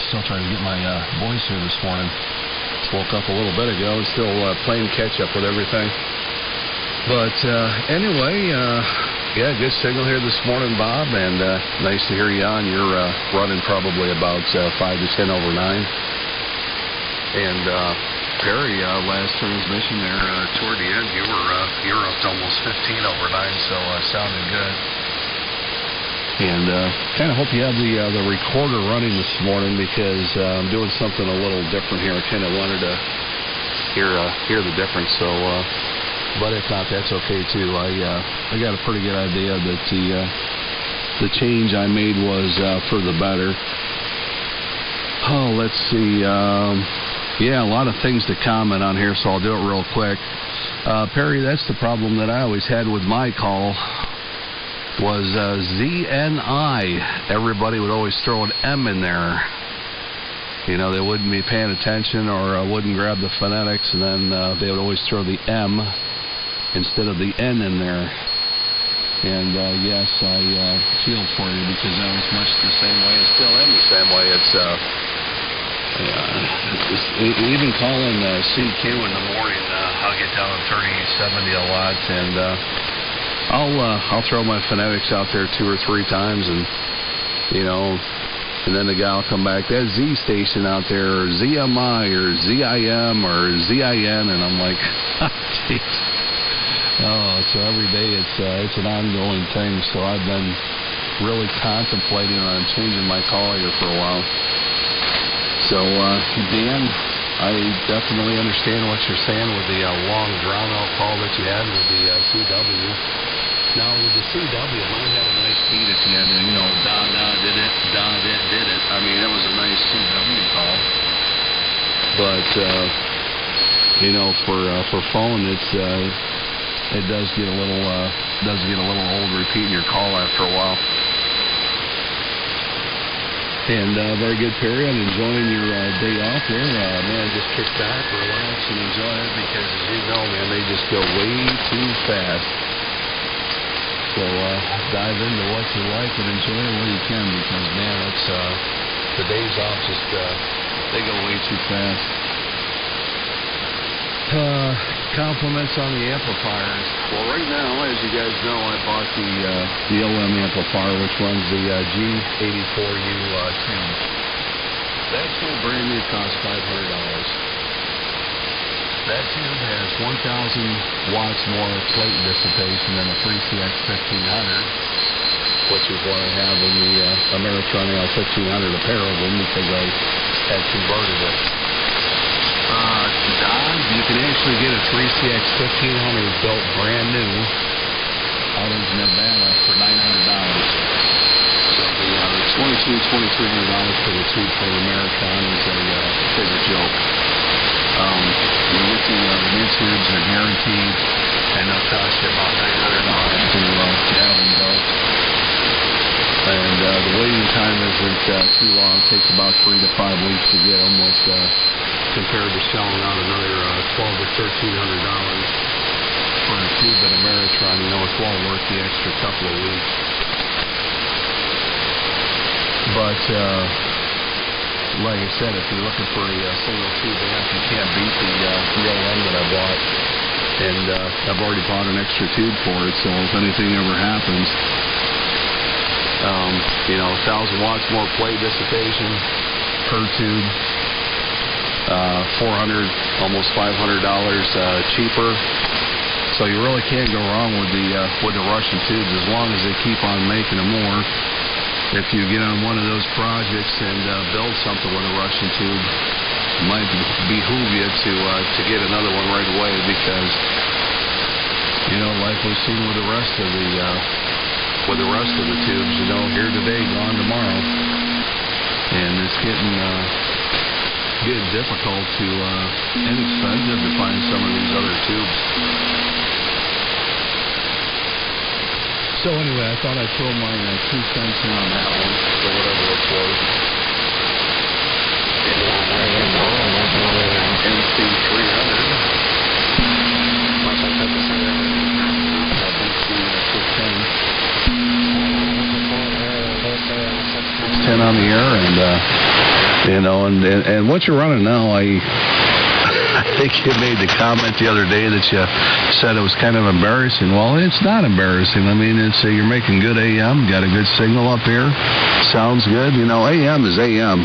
Still trying to get my voice here this morning. Woke up a little bit ago, still playing catch up with everything. But anyway, yeah, good signal here this morning, Bob, and nice to hear you on. You're running probably about 5 to 10 over 9. And Perry, last transmission there toward the end, you were up to almost 15 over 9, so sounded good. And kind of hope you have the recorder running this morning, because I'm doing something a little different here. I kind of wanted to hear the difference. So, but if not, that's okay too. I got a pretty good idea that the change I made was for the better. Oh, let's see. Yeah, a lot of things to comment on here, so I'll do it real quick. Perry, that's the problem that I always had with my call. Was ZNI. Everybody would always throw an M in there. You know, they wouldn't be paying attention, or wouldn't grab the phonetics, and then they would always throw the M instead of the N in there. And yes, I feel for you, because I was much the same way, and still am the same way. It's even calling CQ in the morning, I'll get down to 3070 a lot, and I'll throw my phonetics out there 2 or 3 times, and you know, and then the guy will come back, that Z station out there, or ZMI, or ZIM, or ZIN, and I'm like, jeez. Oh, so every day it's an ongoing thing. So I've been really contemplating on changing my call here for a while. So Dan, I definitely understand what you're saying with the long drawn-out call that you had with the CW. Now, with the CW, mine had a nice beat at the end, and, you know, did it. I mean, it was a nice CW call. But, you know, for phone, it does get a little old repeating your call after a while. And very good, Perry. I'm enjoying your day off here. Man, just kick back, relax, and enjoy it, because, as you know, man, they just go way too fast. So dive into what you like and enjoy it where you can, because, man, it's the days off just they go way too fast. Compliments on the amplifiers. Well, right now, as you guys know, I bought the OM amplifier, which runs the G84U tube. That tube brand new costs $500. That tube has 1,000 watts more plate dissipation than a 3CX 1500, which is what I have in the Ameritron L1500, a pair of them, because I had converted it. Don, you can actually get a 3CX 1500 built brand new out of Nevada for $900. So the $2,300 for the tube for the Ameritron is a joke. With the new tubes are guaranteed, and they'll cost you about $900 to have them built. And the waiting time isn't too long. It takes about 3 to 5 weeks to get them, which compared to shelling out another $1,200 to $1,300. for a tube at a Meritron, it's well worth the extra couple of weeks. But, like I said, if you're looking for a single tube amp, you can't beat the OM that I bought. And I've already bought an extra tube for it, so if anything ever happens, 1,000 watts more play dissipation per tube, $400, almost $500 cheaper. So you really can't go wrong with the Russian tubes as long as they keep on making them more. If you get on one of those projects and build something with a Russian tube, it might behoove you to get another one right away because, like we've seen with the rest of the tubes, here today, gone tomorrow, and it's getting difficult to inexpensive to find some of these other tubes. So anyway, I thought I'd throw my 2 cents in on that one, for whatever it's worth. NC300. It's 10 on the air, and what you're running now, I think you made the comment the other day that you said it was kind of embarrassing. Well, it's not embarrassing. I mean, you're making good AM, got a good signal up here, sounds good. AM is AM,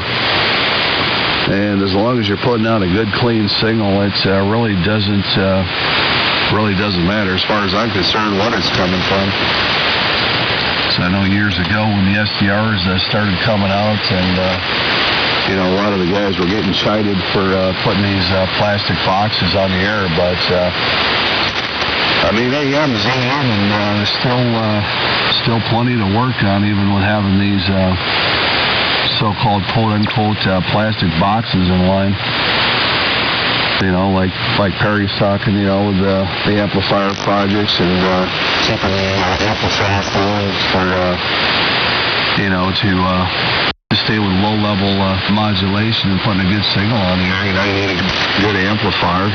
and as long as you're putting out a good, clean signal, it really doesn't matter as far as I'm concerned what it's coming from. So I know years ago when the SDRs started coming out and a lot of the guys were getting chided for putting these plastic boxes on the air, but AM is AM, and there's still plenty to work on, even with having these so-called quote-unquote plastic boxes in line. Like Perry's talking, with the amplifier projects and keeping the amplifier cool for to stay with low-level modulation and putting a good signal on the air. You need a good amplifier.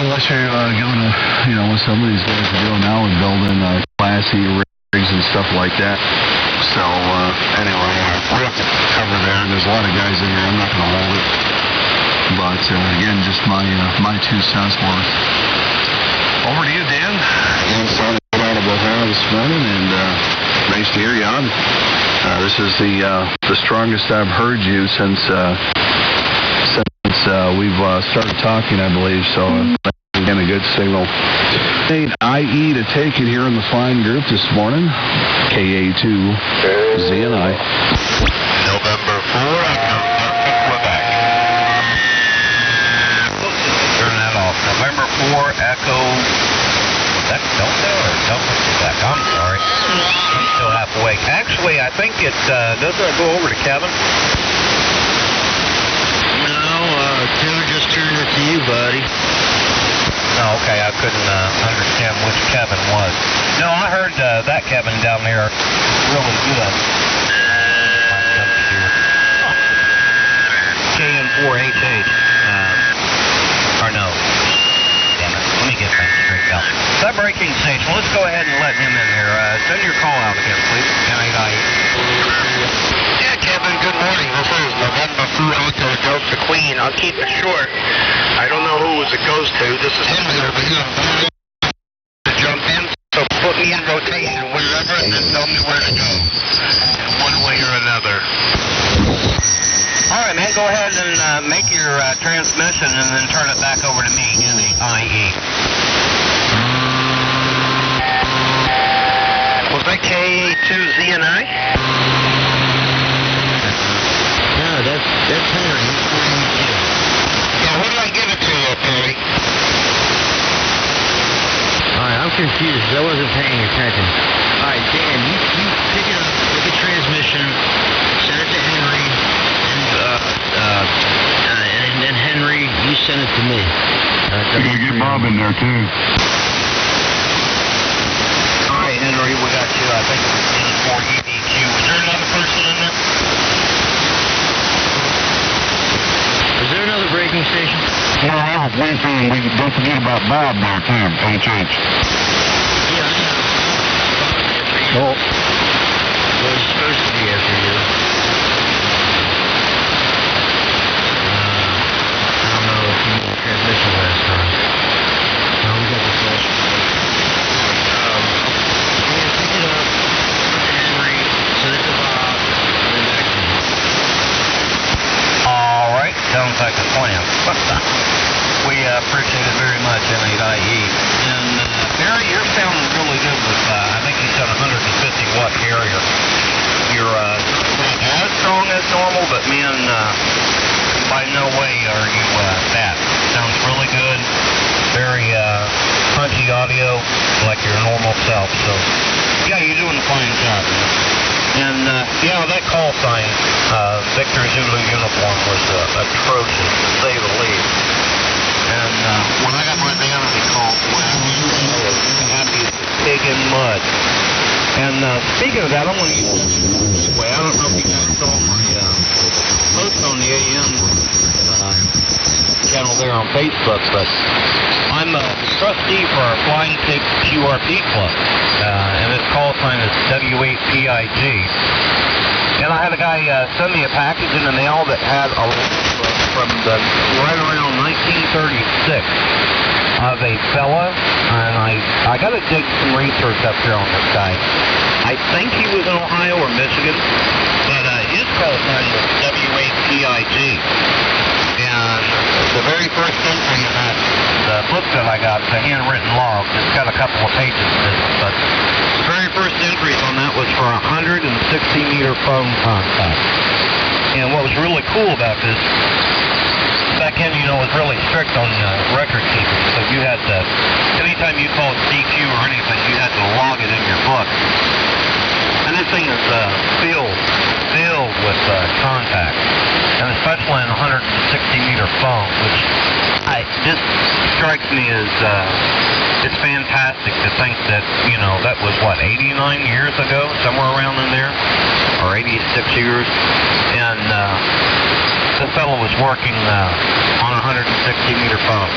Unless you're going to, what some of these guys are doing now and building Class E rigs and stuff like that. So, anyway, we're up to cover there, and there's a lot of guys in here. I'm not going to hold it. But, again, just my 2 cents worth. Over to you, Dan. Again, sorry to get out of Ohio this morning, and nice to hear you on. This is the strongest I've heard you since we've started talking, I believe. So again, a good signal. N8IE to take it here in the fine group this morning. KA2ZNI. November 4, Quebec. Turn that off. November 4, Echo. That's Delta or Delta Quebec? I'm sorry. I'm still half awake. Actually, I think it doesn't it go over to Kevin? No, Kevin just turned it to you, buddy. No, okay, I couldn't understand which Kevin was. No, I heard that Kevin down there really good. KN4HH. Or no. Damn it. Let me get that straight out. That braking station, let's go ahead and let him in here. Send your call out again, please. N8IE. Yeah, Kevin, good morning. This is November 4 Echo Delta Queen. I'll keep it short. I don't know who it goes to. This is Henry over here. To jump in, so put me in rotation wherever and then tell me where to go. One way or another. All right, man, go ahead and make your transmission and then turn it back over to me, N8IE. Was that KA2ZNI? No, that's Henry. Yeah, what do I give it to you, Perry? Alright, I'm confused. I wasn't paying attention. Alright, Dan, you pick it up, look at transmission, send it to Henry, and then Henry, you send it to me. You gotta get Bob in there too. Alright, Henry, we got you. I think it was N4EDQ. Is there another person in there? Is there another braking station? No, I was waiting. Don't forget about Bob there, too, HH. Yeah, I know. Oh. Well, he's supposed to be after you. I don't know if you need a transmission last time. No, we got the flash. Yeah, pick it up. Henry, send it to Bob, and then back to you. All right, sounds like a plan. We appreciate it very much, N8IE. And Barry, you're sounding really good with, I think you said 150 watt carrier. You're not as strong as normal, but man, by no way are you that. Sounds really good. Very punchy audio, like your normal self. So, yeah, you're doing a fine job. And, yeah, that call sign, Victor Zulu uniform, was atrocious, to say the least. And when I got my vanity call, I was happy as a pig in mud. And speaking of that, I want to use this way. I don't know if you guys saw my post on the AM channel there on Facebook, but I'm a trustee for our Flying Pig QRP Club, and its call sign is W3MMR. And I had a guy send me a package in the mail that had a from the right around 1936 of a fella, and I got to dig some research up here on this guy. I think he was in Ohio or Michigan, but his call sign was W3MMR. And the very first entry in that the book that I got, the handwritten log, it's got a couple of pages in it, but the very first entry on that was for 160 meter phone contact. And what was really cool about this, back then, you know, it was really strict on record keeping. So you had to, anytime you called DQ or anything, you had to log it in your book. And this thing is filled with contacts, and especially in a 160 meter phone, which just strikes me as it's fantastic to think that, you know, that was what, 89 years ago, somewhere around in there, or 86 years, and the fellow was working on a 160 meter phone.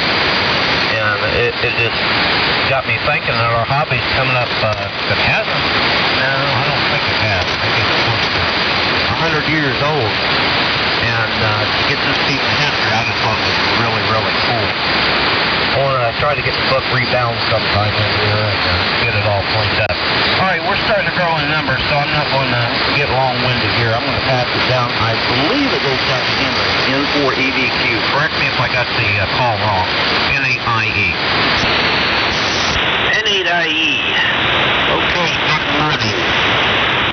And it just got me thinking that our hobby's coming up, if it hasn't, no, I don't think it has. Maybe it's close to 100 years old. And to get this piece of history, I just thought it was really, really cool. I want to try to get the book rebound sometime in here and get it all cleaned up. All right, we're starting to grow in numbers, so I'm not going to get long-winded here. I'm going to pass it down. I believe it goes down to N4EDQ. Correct me if I got the call wrong. N8IE. N8IE. Okay, good morning.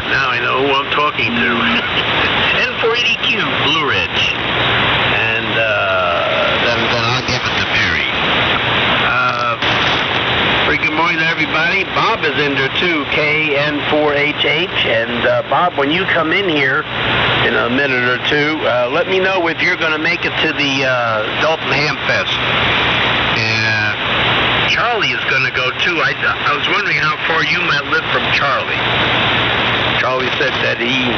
Now I know who I'm talking to. N4EDQ, Blue Ridge. And then I'll give it to Perry. Good morning to everybody. Bob is in there too, KN4HH. And Bob, when you come in here in a minute or two, let me know if you're going to make it to the Dalton Ham Fest. Charlie is going to go too. I was wondering how far you might live from Charlie. Charlie said that he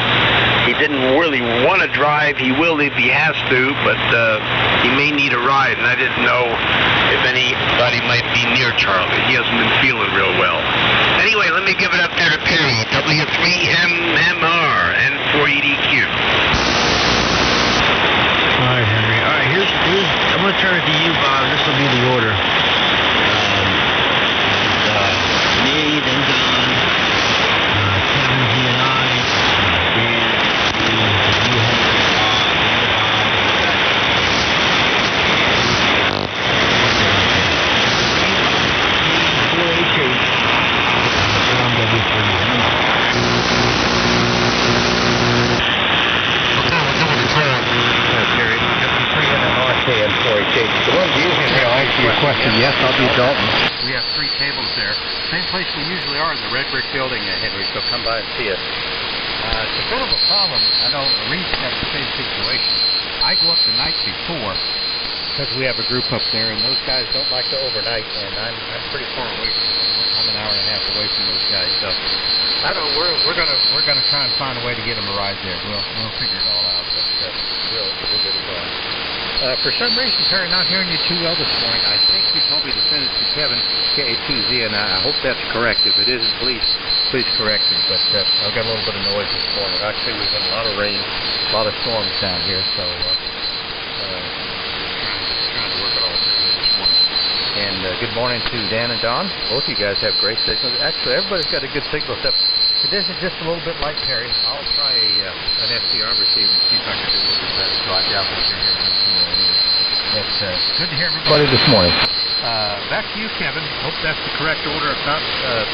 didn't really want to drive. He will if he has to, but he may need a ride, and I didn't know if anybody might be near Charlie. He hasn't been feeling real well. Anyway, let me give it up there to Perry. W3MMR, N4EDQ. All right, Henry. All right, here's I'm going to turn it to you, Bob. This will be the order. Me, then Don, Kevin, he and I, Dan, you, Bob, Your question, yes, I'll be Dalton. We have 3 tables there. Same place we usually are, in the red brick building, Henry, so come by and see us. It's a bit of a problem. I know Reed's got the same situation. I go up the night before, because we have a group up there, and those guys don't like to overnight, and I'm pretty far away from them. I'm an hour and a half away from those guys, so I don't know. We're gonna try and find a way to get them a ride there. We'll figure it all out, but we'll get it going. For some reason, Terry, not hearing you too well this morning. I think you told me to send it to Kevin, KA2ZNI. I hope that's correct. If it isn't, please correct me. But I've got a little bit of noise this morning. Actually, we've had a lot of rain, a lot of storms down here, so trying to work it all through this morning. And good morning to Dan and Don. Both of you guys have great signals. Actually, everybody's got a good signal, except this is just a little bit light, Terry. I'll try an SDR receiver and see if I can do a little bit better. So I doubt that you're hearing me too well either. But good to hear everybody this morning. Back to you, Kevin. Hope that's the correct order. If not,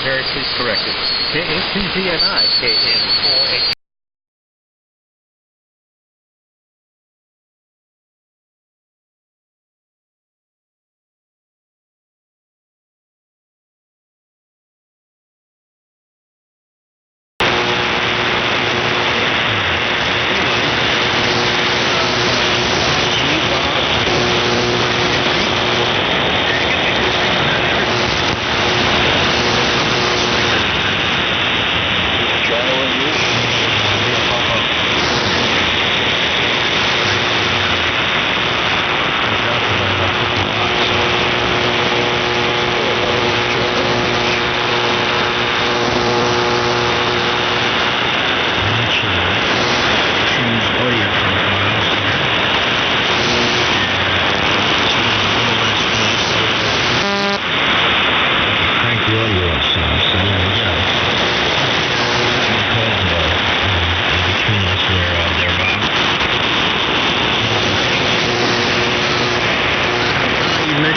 Terry, please correct it. KA2ZNI, KN4HH.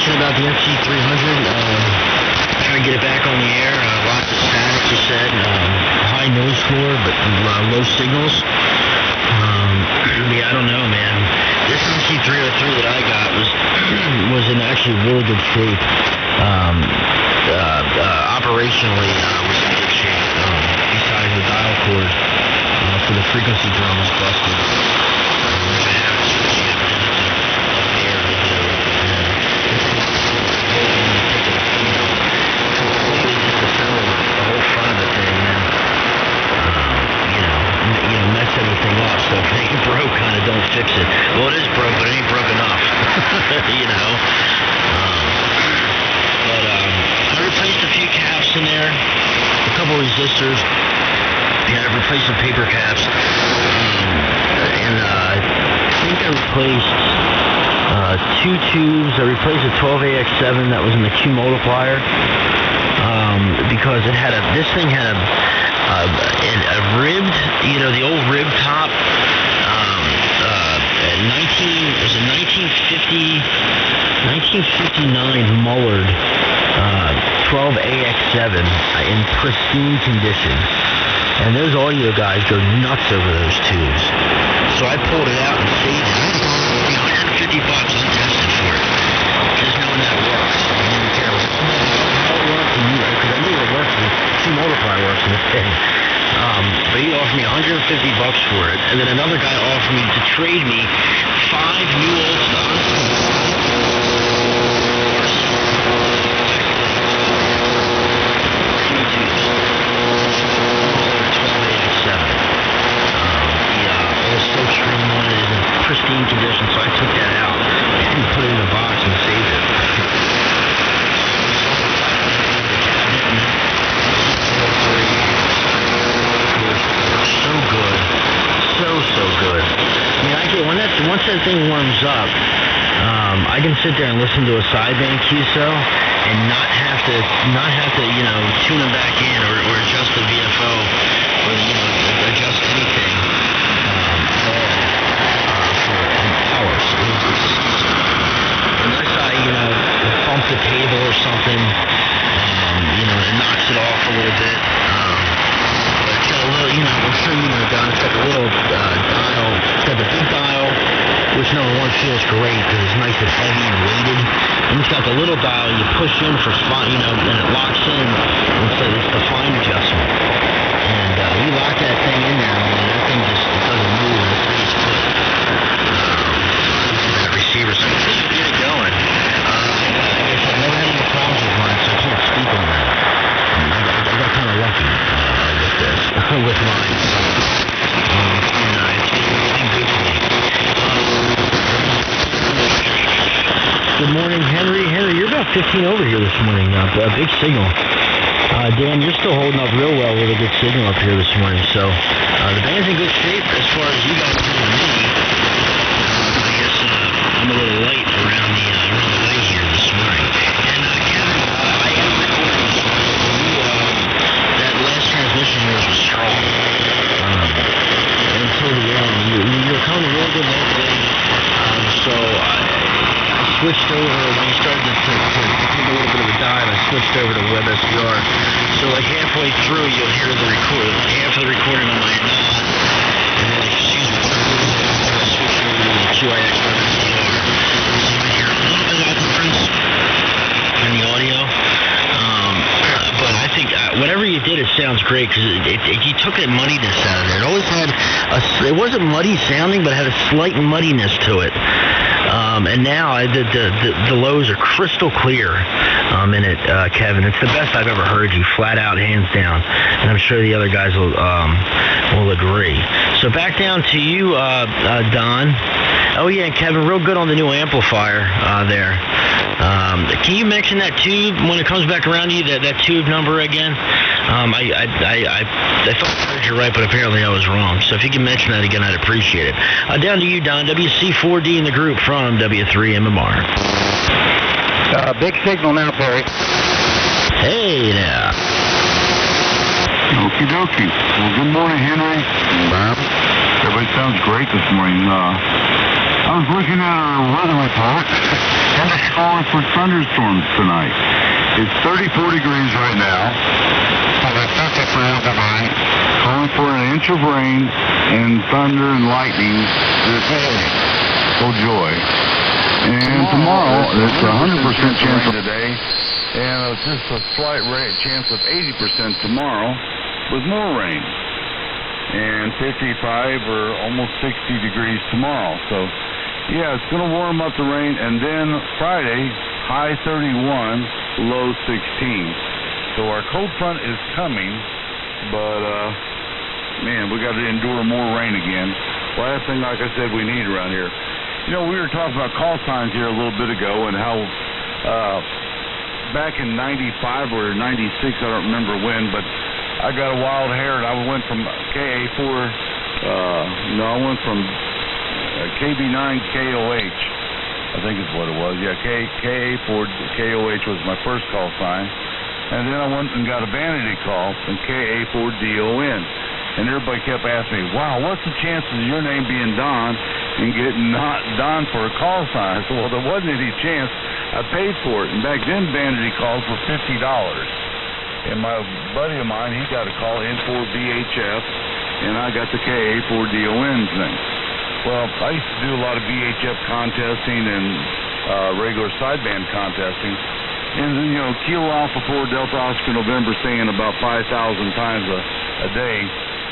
About the MC300, trying to get it back on the air. Lots of static, you said. High noise floor, but low signals. Yeah, I don't know, man. This MC303 that I got was in actually really good shape. Operationally, was in good shape. Besides the dial cord for the frequency drum was busted. Which I haven't switched yet, but it's up there to do. Completely disassemble the whole front of the thing, and mess everything up. So if it ain't broke, kind of don't fix it. Well, it is broke, but it ain't broke enough. But I replaced a few caps in there, a couple resistors. Yeah, I replaced some paper caps, and I think I replaced 2 tubes. I replaced a 12AX7 that was in the Q multiplier because this thing had a ribbed, the old rib top. 1959 Mullard 12AX7 in pristine condition. And those audio guys go nuts over those tubes. So I pulled it out and saved it. $150 untested for it. Just knowing that works. I didn't care how it works, because I knew it works. The Q multiplier works in this thing. But he offered me $150 for it. And then another guy offered me to trade me 5 new old stock. Pristine condition, so I took that out and put it in a box and saved it. So good, so good. I mean, once that thing warms up, I can sit there and listen to a sideband QSO and not have to tune them back in or adjust the VFO or adjust anything. Unless I, bump the table or something, it knocks it off a little bit. But it's got a little, I'm sure you know, Don, it's got the little dial. It's got the big dial, which number one feels great because it's nice and heavy and weighted. And it's got the little dial you push in for spot, and it locks in. And so it's the fine adjustment. And we lock that thing in there, and that thing just doesn't move and it stays put. Receiver, so let's get it going. I guess I've never had any problems with mine, so I can't speak on that. I got kind of lucky with this, with mine. So, it's been good for me. Good morning, Henry. Henry, you're about 15 over here this morning. A big signal. Dan, you're still holding up real well with a good signal up here this morning. So the band's in good shape as far as you guys know me. I guess I'm a little late around the way here this morning. And Kevin, I am recording this morning. That last transmission of yours was strong until the end. You were coming real good locally. So I switched over when you started to take a little bit of a dive. I switched over to WebSDR. So like halfway through, you'll hear the half of the recording on my end, and then I switch over to the QIX WebSDR. So I hear a little bit of difference in the audio. But I think whatever you did, it sounds great because you took that muddiness out of there. It always had it wasn't muddy sounding, but it had a slight muddiness to it. And now the lows are crystal clear in it, Kevin. It's the best I've ever heard you, flat out, hands down. And I'm sure the other guys will agree. So back down to you, Don. Oh yeah, and Kevin, real good on the new amplifier there. Can you mention that tube when it comes back around to you, that tube number again? I thought I heard you right, but apparently I was wrong. So if you can mention that again, I'd appreciate it. Down to you, Don. WC4D in the group from W3MMR. Big signal now, Perry. Hey now. Okie dokie. Well, good morning, Henry. Bob. Everybody sounds great this morning. I was looking at our weather report, and it's calling for thunderstorms tonight. It's 34 degrees right now. Calling for an inch of rain and thunder and lightning this evening. Oh joy. And tomorrow it's 100% chance of today, and it's just a slight chance of 80% tomorrow with more rain. And 55 or almost 60 degrees tomorrow. So yeah, it's going to warm up the rain, and then Friday, high 31, low 16. So our cold front is coming, but man, we got to endure more rain again. Last thing, like I said, we need around here. You know, we were talking about call signs here a little bit ago, and how back in 95 or 96, I don't remember when, but I got a wild hair, and I went from KA4, I went from KB9KOH, I think is what it was. Yeah, KA4KOH was my first call sign. And then I went and got a vanity call from KA4DON. And everybody kept asking me, wow, what's the chances of your name being Don and getting not Don for a call sign? I said, well, there wasn't any chance. I paid for it. And back then, vanity calls were $50. And my buddy of mine, he got a call N4BHF, and I got the KA4DON thing. Well, I used to do a lot of VHF contesting and regular sideband contesting. And, you know, Kilo Alpha 4 Delta Oscar November saying about 5,000 times a day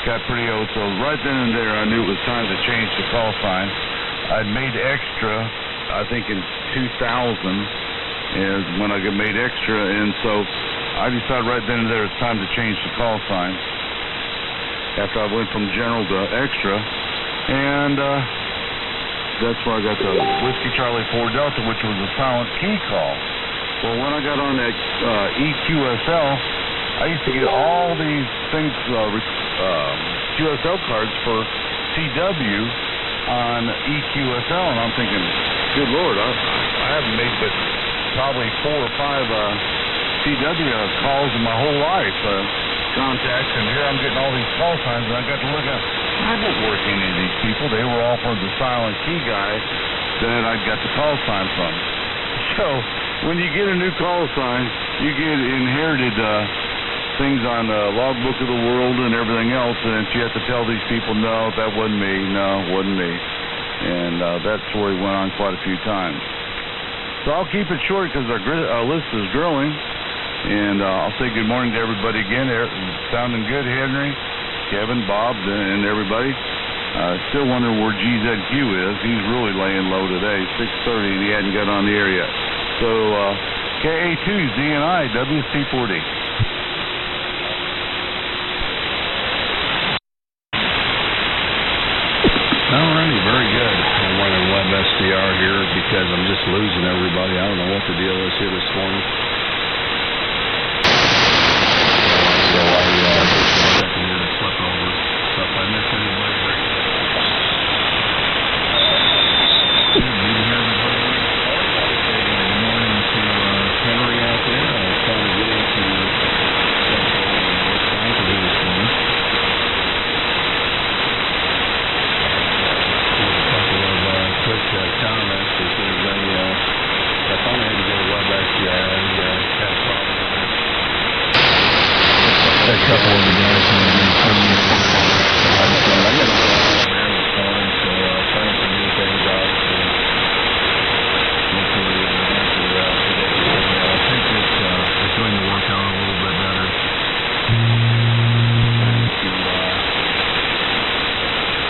got pretty old. So right then and there, I knew it was time to change the call sign. I'd made extra, I think in 2000 is when I got made extra. And so I decided right then and there it's time to change the call sign after I went from general to extra. And that's where I got the Whiskey Charlie 4 Delta, which was a silent key call. Well, when I got on that EQSL, I used to get all these things, QSL cards for CW on EQSL, and I'm thinking, good Lord, I haven't made but probably 4 or 5 CW calls in my whole life, contacts, and here I'm getting all these call signs, and I got to look at, I didn't work any of these people. They were all from the silent key guy that I got the call sign from. So when you get a new call sign, you get inherited things on the logbook of the world and everything else, and you have to tell these people, no, that wasn't me, no, it wasn't me. And that story went on quite a few times. So I'll keep it short because our list is growing, and I'll say good morning to everybody again. Sounding good, Henry, Kevin, Bob, and everybody. Still wondering where GZQ is. He's really laying low today, 6:30, and he hadn't got on the air yet. So KA2ZNI, WC4D. All righty, very good. I'm running WebSDR here because I'm just losing everybody. I the deal is here this morning. So I just checking here and flip over. So if I miss anybody, good morning to Henry out there. I was trying to get into what's going to do this morning. A couple of quick comments because I finally had to go to WebEx. Had a problem with it. A couple of the guys who have been putting me through I got a problem there this morning, so trying some new things out. Hopefully, I think it's going to work out a little bit better.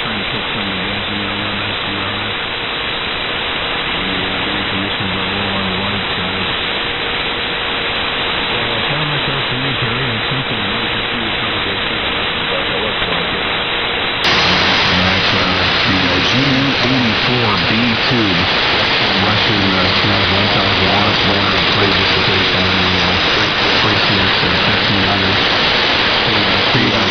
Trying to put some of the guys in there on that CR. The conditions are a little on the light side. So I found myself some new Terry and something I might have seen some of those things like it looks like it. And that's the N8IE tube. Russian 1000 watts motor plate dissipation in the 3CX 1500. Speed on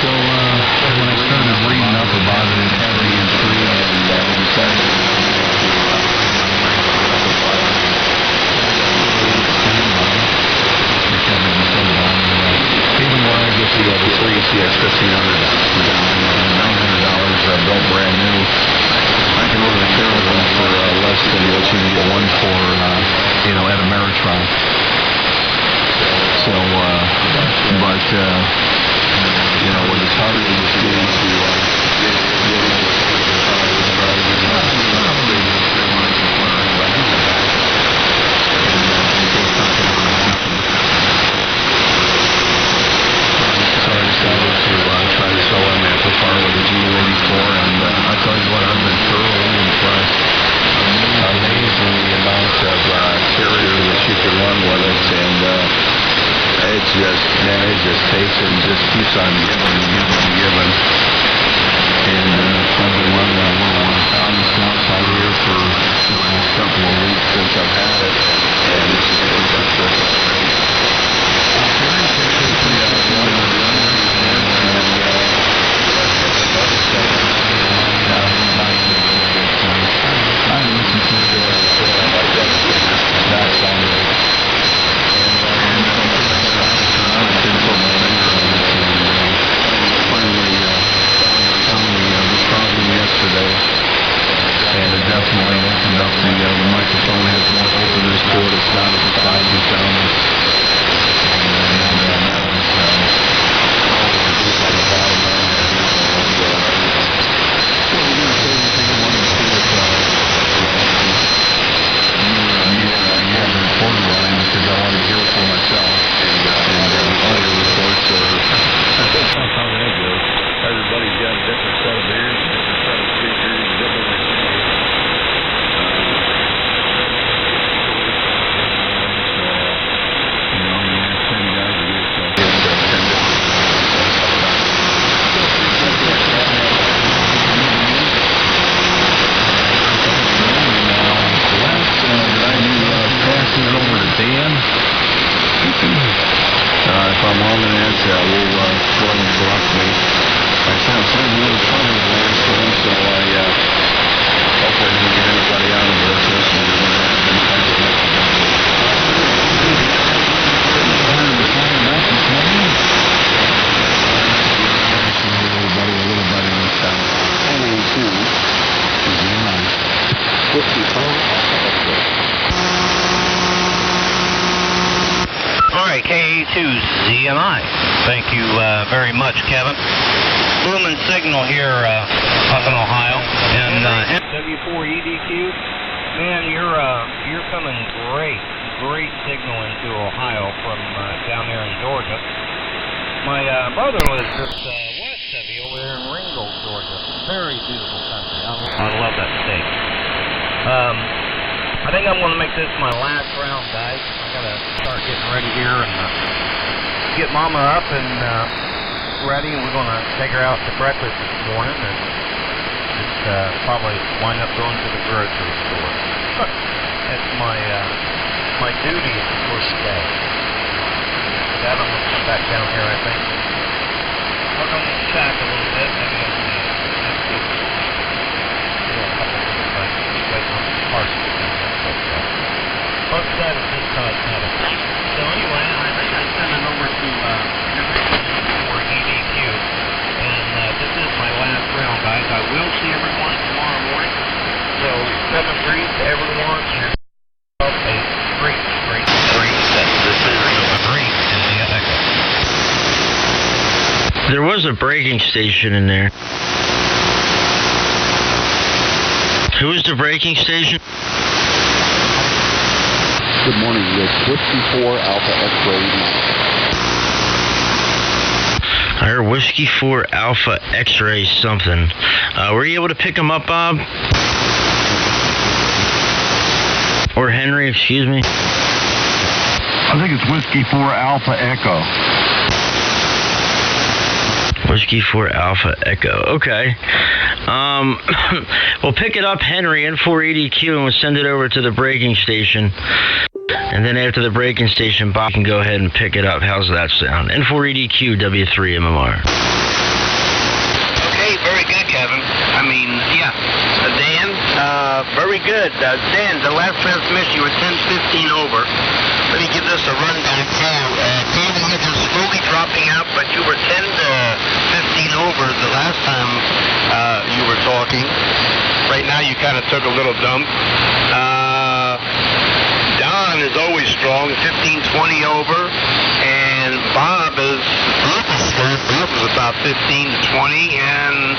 So when I started reading up about it, it's pretty intriguing and decided even when I get the 3CX 1500 down, $900 built brand new, I can order the caravan for less than what you can get one for, at Ameritron. So, but, what is harder to just get into, So I decided to try to sell an amplifier with a GU84, and I tell you what, I've been thoroughly impressed. Amazing the amount of carrier that you can run with it, and it just takes and just keeps on giving. And I've been running a little sound stumps out here for the last couple of weeks since I've had it, and it's just been such and it definitely opened up the microphone has more openness to it. It's not as tight as down. Everybody's got a different set of ears, a different set of speakers, a different receiver. You ask 10 guys to get 10 different. Passing it over to Dan. If I'm on the net, we'll go ahead and correct me. I sound so really funny the last time, so hopefully we can get everybody out of this. Everybody a little better this time. N8IE. 55. All right, KA2ZNI. Thank you very much, Kevin. Booming signal here up in Ohio, and W4EDQ. Man, you're coming great signal into Ohio from down there in Georgia. My brother lives just west of you over there in Ringgold, Georgia. Very beautiful country. I love that state. I think I'm going to make this my last round, guys. I got to start getting ready here and get Mama up and ready, and we're going to take her out to breakfast this morning and just probably wind up going to the grocery store. That's my duty for today. Dad, I'm going to come back down here, I think. Work on the shack a little bit, maybe next week. Do a couple of things like waiting on the parcel. Most of that is just cosmetic. So anyway, I think I sent it over to N8IE, and this is my last round, guys. I will see everyone tomorrow morning. So 7 greens to everyone, and a great set. This is November 8 in the Echo. There was a braking station in there. Who was the braking station? Good morning, it's Whiskey 4 Alpha X-Ray. I heard Whiskey 4 Alpha X-Ray something. Were you able to pick him up, Bob? Or Henry, excuse me? I think it's Whiskey 4 Alpha Echo. Whiskey 4 Alpha Echo. Okay. We'll pick it up, Henry, N4EDQ, and we'll send it over to the braking station. And then after the braking station, Bob can go ahead and pick it up. How's that sound? N4EDQ, W3MMR. Okay, very good, Kevin. I mean, yeah. Dan, very good. Dan, the last transmission, you were 10-15 over. Let me give this a rundown too. Finally, you're slowly dropping out, but you were 10-15 over the last time you were talking. Right now, you kind of took a little dump. Don is always strong, 15-20 over, and Bob is about 15-20, and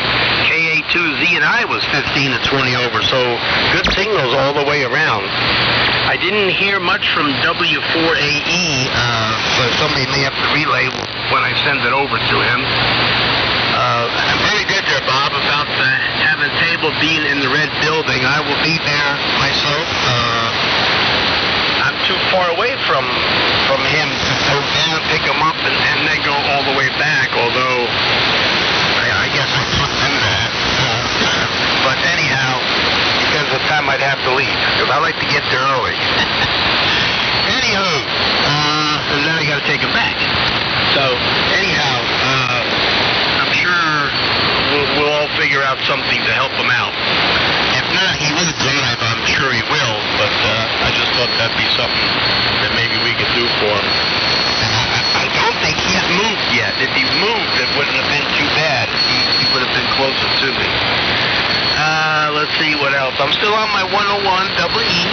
KA2ZNI was 15-20 over, so good signals all the way around. I didn't hear much from W4AE, so somebody may have to relay when I send it over to him. Very good there, Bob, about having table being in the red building. I will be there myself. I'm too far away from him to go down, pick him up, and then go all the way back, although I guess I could do that. But anyhow, because of the time I'd have to leave, because I like to get there early. Anywho, and then I got to take him back. So, anyhow, I'm sure we'll all figure out something to help him out. If not, he will drive. I'm sure he will, but I just thought that'd be something that maybe we could do for him. I don't think he's moved yet. If he moved, it wouldn't have been too bad. He would have been closer to me. Let's see what else. I'm still on my 101WE.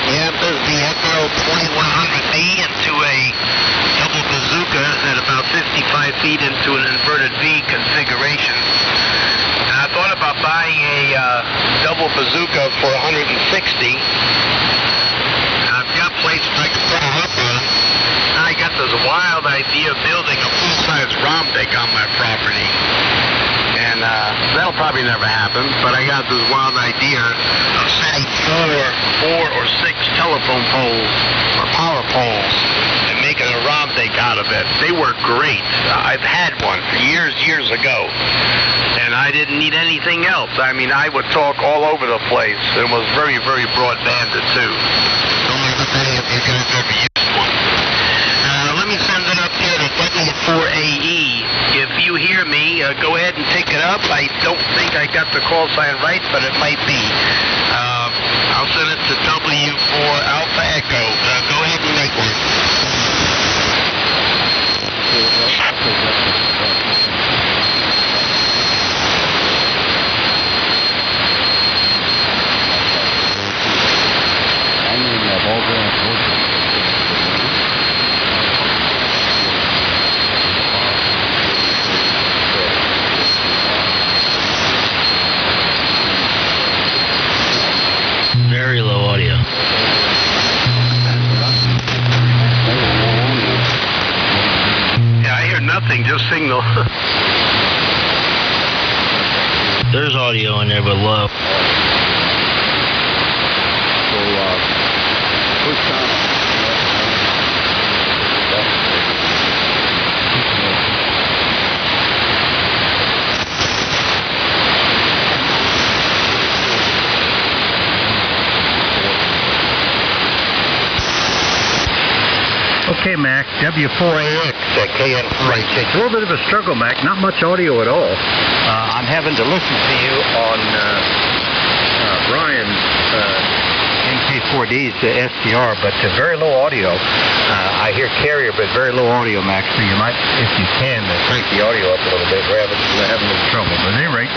Yeah, this is the Echo 2100B into a double bazooka at about 55 feet into an inverted V configuration. And I thought about buying a double bazooka for 160. I've got places I can put it up on. I got this wild idea of building a full-size ROM deck on my property. And that'll probably never happen, but I got this wild idea of setting four or six telephone poles or power poles and making a ROM deck out of it. They work great. I've had one for years ago, and I didn't need anything else. I mean, I would talk all over the place. It was very broad-banded, too. Don't know if any of you guys ever used one. Let me send it up here to W4AE. If you hear me, go ahead and pick it up. I don't think I got the call sign right, but it might be. I'll send it to W4 Alpha Echo. Go ahead and make one. Very low audio. Yeah, I hear nothing, just signal. There's audio in there, but low. So, first time Okay, Mac, W4AX at KN4HH. A little bit of a struggle, Mac. Not much audio at all. I'm having to listen to you on Brian's K4D's SDR, but very low audio. I hear carrier, but very low audio, Max. So you might, if you can, crank the audio up a little bit. We're having a little trouble. But at any rate,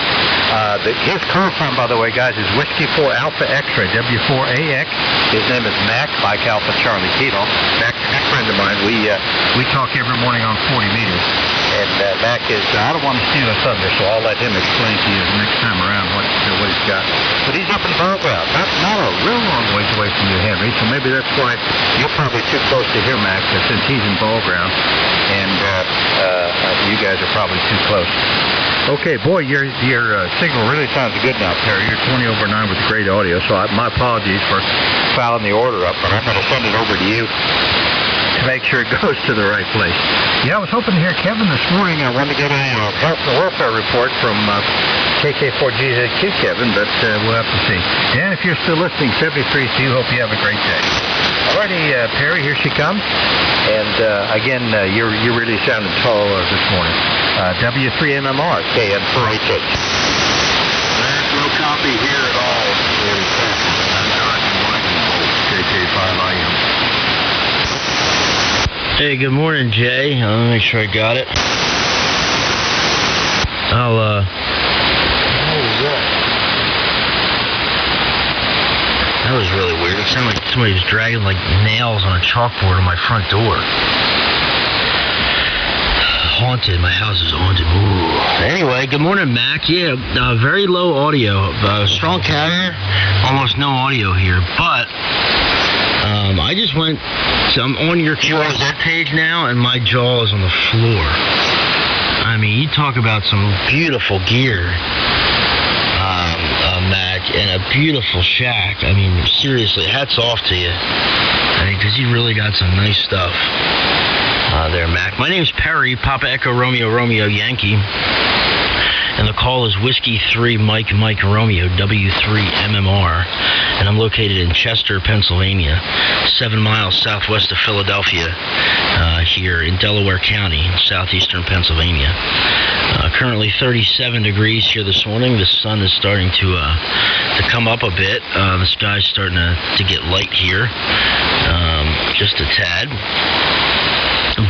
his call sign, by the way, guys, is Whiskey 4 Alpha X-Ray, W4AX. His name is Mac, like Alpha Charlie Kilo. Mac, a friend of mine. We talk every morning on 40 meters. And Mac is, I don't want to steal his thunder, so I'll let him explain to you next time around what he's got. But he's up in Bellground, not a real long ways away from you, Henry, so maybe that's why you're probably too close to hear Mac, since he's in Bellground, and you guys are probably too close. Okay, boy, your signal really sounds good now, Perry. You're 20 over 9 with great audio, so my apologies for fouling the order up, but I'm going to send it over to you to make sure it goes to the right place. Yeah, I was hoping to hear Kevin this morning. I wanted to get a health and welfare report from KK4JCP, Kevin, but we'll have to see. Dan, if you're still listening, 73C, hope you have a great day. Alrighty, Perry, here she comes. And again, you're really sounding tall this morning. W3MMR, KN4HH. There's no copy here at all. I'm not in KK5IM. Hey, good morning, Jay. Let me make sure I got it. That was really weird. It sounded like somebody was dragging like nails on a chalkboard on my front door. Haunted. My house is haunted. Ooh. Anyway, good morning, Mac. Yeah, very low audio. Strong carrier, almost no audio here, but I just went, so I'm on your QRZ page now, and my jaw is on the floor. I mean, you talk about some beautiful gear, Mac, and a beautiful shack. I mean, seriously, hats off to you. I mean, because you really got some nice stuff there, Mac. My name's Perry, Papa Echo Romeo Romeo Yankee. And the call is Whiskey 3 Mike Romeo, W3MMR. And I'm located in Chester, Pennsylvania, 7 miles southwest of Philadelphia, here in Delaware County, southeastern Pennsylvania. Currently 37 degrees here this morning. The sun is starting to come up a bit. The sky's starting to get light here, just a tad.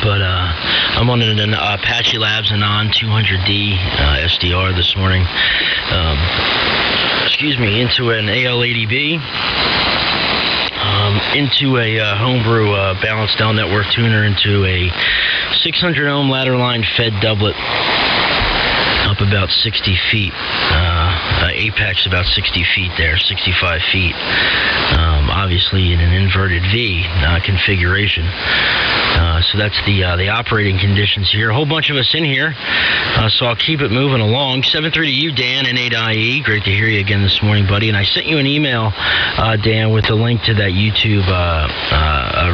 But I'm on an Apache Labs Anon 200D SDR this morning. Into an AL80B, into a homebrew balanced down network tuner, into a 600 ohm ladder line fed doublet up about 60 feet. Apex about 60 feet there, 65 feet. Obviously in an inverted V configuration. So that's the operating conditions here. A whole bunch of us in here, so I'll keep it moving along. 730 to you, Dan, N8IE. Great to hear you again this morning, buddy. And I sent you an email, Dan, with a link to that YouTube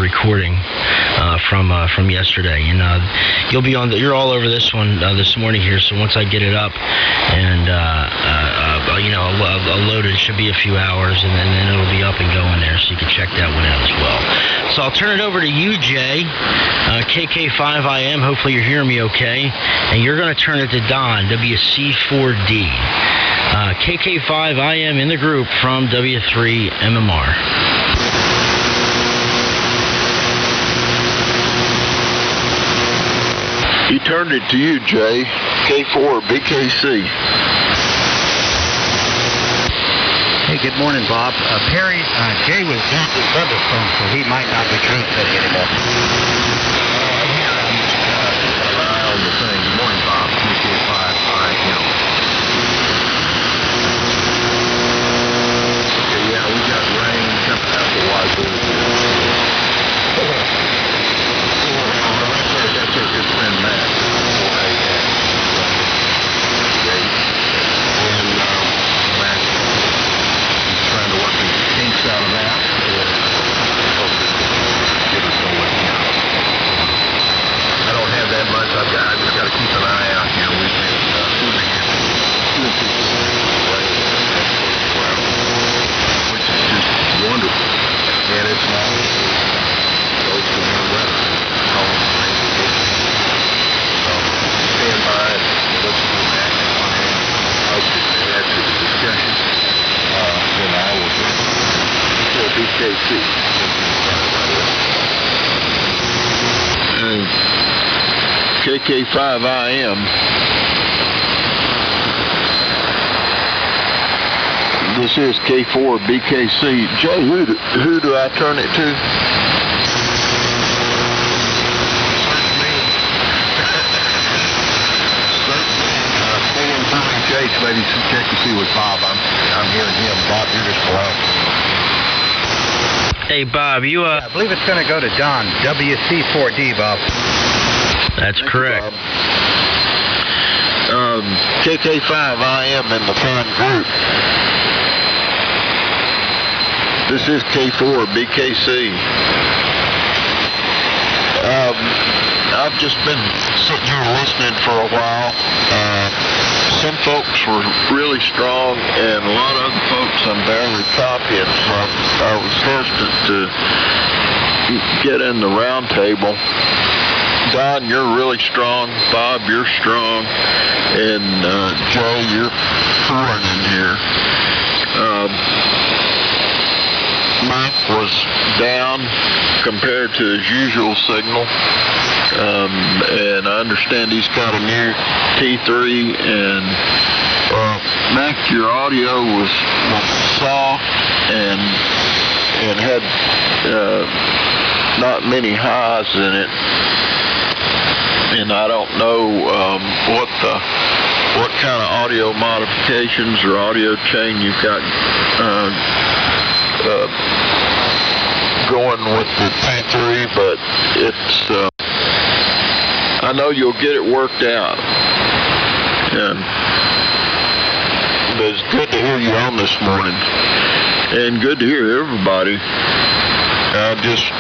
recording from yesterday. And you'll be on. You're all over this one this morning here. So once I get it up and I'll load it. It should be a few hours, and then it'll be up and going there, so you can check that one out as well. So I'll turn it over to you, Jay. KK5IM, hopefully you're hearing me okay. And you're going to turn it to Don, WC4D. KK5IM in the group from W3MMR. He turned it to you, Jay. K4BKC. Hey, good morning, Bob. Perry, Jay was down to thunderstorm, so he might not be transmitting anymore. Around the thing. Good morning, Bob. KK5IM. Okay, yeah, we got rain coming out the wazoo. That's our good friend Matt. And Matt is trying to work the kinks out of that. Get us away. KK5IM. This is K4BKC. Jay, who do I turn it to? Maybe check to see with Bob. I'm hearing him. Bob, you're just below. Hey, Bob, you I believe it's going to go to Don, WC4D, Bob. That's correct. KK5IM in the front group. This is K4BKC. I've just been sitting here listening for a while. Some folks were really strong, and a lot of other folks I'm barely copying from. I was hesitant to get in the round table. Don, you're really strong. Bob, you're strong. And Joe, you're foreign in here. Mike was down compared to his usual signal. And I understand he's got a new T3, and Mac, your audio was soft and had not many highs in it, and I don't know what kind of audio modifications or audio chain you've got going with the T3, but it's I know you'll get it worked out. And it's good to hear you on this morning. And good to hear everybody. I just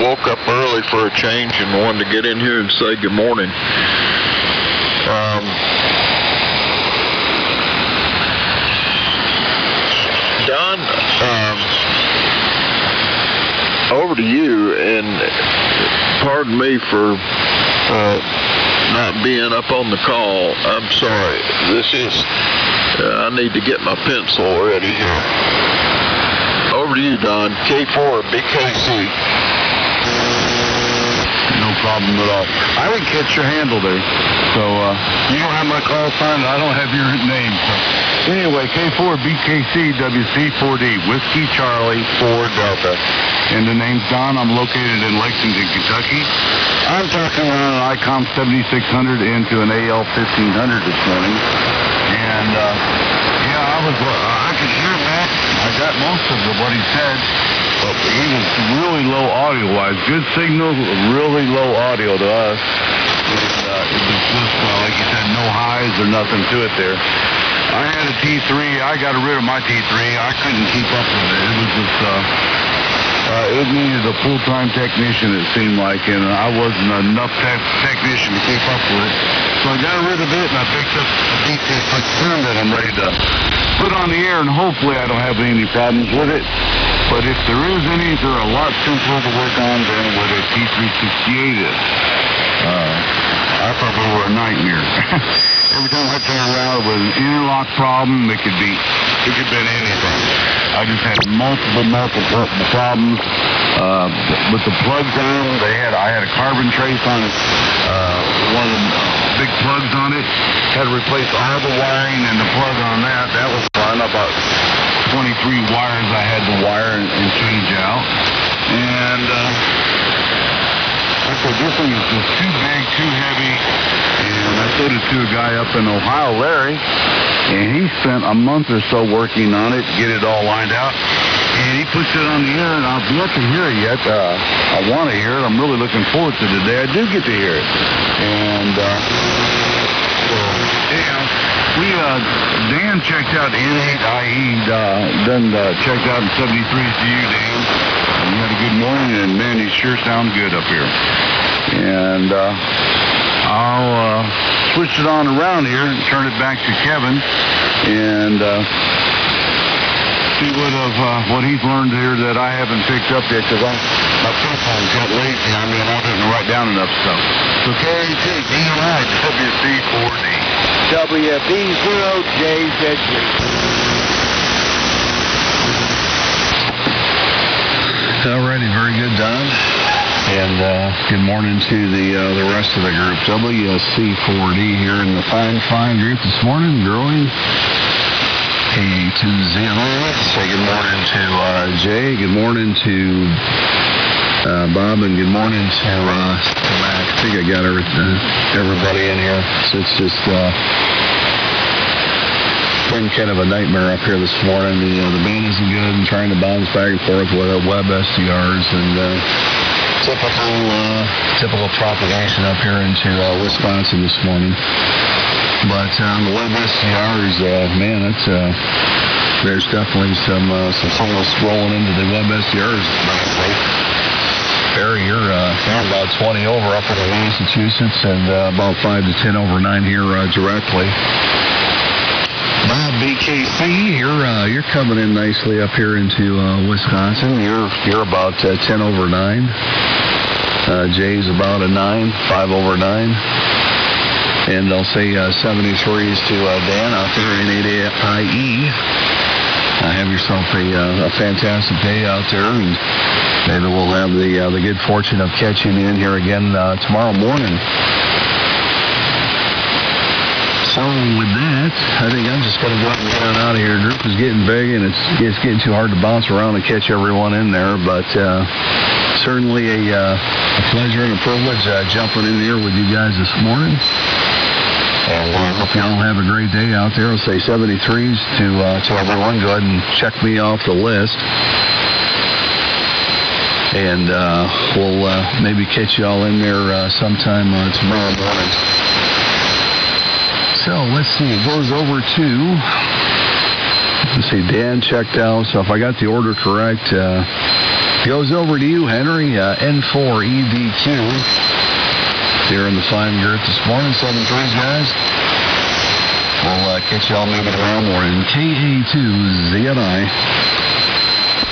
woke up early for a change and wanted to get in here and say good morning. Don, over to you, and pardon me for not being up on the call. I'm sorry. This is, I need to get my pencil ready here. Over to you, Don. K4BKC. No problem at all. I didn't catch your handle there. So, you don't have my call sign, and I don't have your name. So. Anyway, K4BKC WC4D, Whiskey Charlie 4 Delta. And the name's Don. I'm located in Lexington, Kentucky. I'm talking on an ICOM 7600 into an AL 1500 this morning. And, I could hear that. I got most of what he said. But he was really low audio-wise. Good signal, really low audio to us. It was just, like you said, no highs or nothing to it there. I had a T3. I got rid of my T3. I couldn't keep up with it. It was just, it needed a full-time technician, it seemed like, and I wasn't enough technician to keep up with it. So I got rid of it, and I picked up the T3 that I'm ready to put on the air, and hopefully I don't have any problems with it. But if there is any, they're a lot simpler to work on than what a T368 is. I thought they were a nightmare. Every time I turn around with an interlock problem, it could be anything. I just had multiple problems with the plugs on them. I had a carbon trace on it. One of the big plugs on it. Had to replace all the wiring and the plug on that. That was fun. About 23 wires I had to wire and change out. And I said, this thing is just too big, too heavy. And I showed it to a guy up in Ohio, Larry, and he spent a month or so working on it, get it all lined out. And he puts it on the air, and I've yet to hear it yet. I want to hear it. I'm really looking forward to the day I do get to hear it. And Dan checked out N8IE, then checked out in 73 to you, Dan. And you had a good morning, and man, he sure sounds good up here. And I'll switch it on around here and turn it back to Kevin and see what he's learned here that I haven't picked up yet, because my phone's got lazy on me and I didn't write down enough stuff. So KA2ZNI, WC4D. WB0JZG. Alrighty, very good, Don. And good morning to the rest of the group. WC4D here in the fine group this morning, growing. KA2ZNI. Say good morning to Jay. Good morning to Bob, and good morning to Mac. I think I got everybody in here. So it's just been kind of a nightmare up here this morning. The band isn't good, and trying to bounce back and forth with web SDRs and typical propagation up here into Wisconsin this morning. But on the web SDRs, man, there's definitely some signals rolling into the web SDRs. Barry, you're about 20 over up in Massachusetts, and about 5 to 10 over 9 here directly. Bob BKC, you're coming in nicely up here into Wisconsin. You're about 10 over 9. Jay's about a 9, 5 over 9. And I'll say 73s to Dan out there in N8IE. Have yourself a fantastic day out there, and maybe we'll have the good fortune of catching you in here again tomorrow morning. So with that, I think I'm just going to go out and get on out of here. The group is getting big, and it's getting too hard to bounce around and catch everyone in there, but certainly a pleasure and a privilege jumping in here with you guys this morning. And I hope you all have a great day out there. I'll say 73s to everyone. Go ahead and check me off the list. And we'll maybe catch you all in there sometime tomorrow morning. So let's see. It goes over to, let's see, Dan checked out. So if I got the order correct, goes over to you, Henry. N4EDQ. Here in the fine group this morning, 7-3s, guys. We'll catch y'all maybe tomorrow morning. KA2ZNI.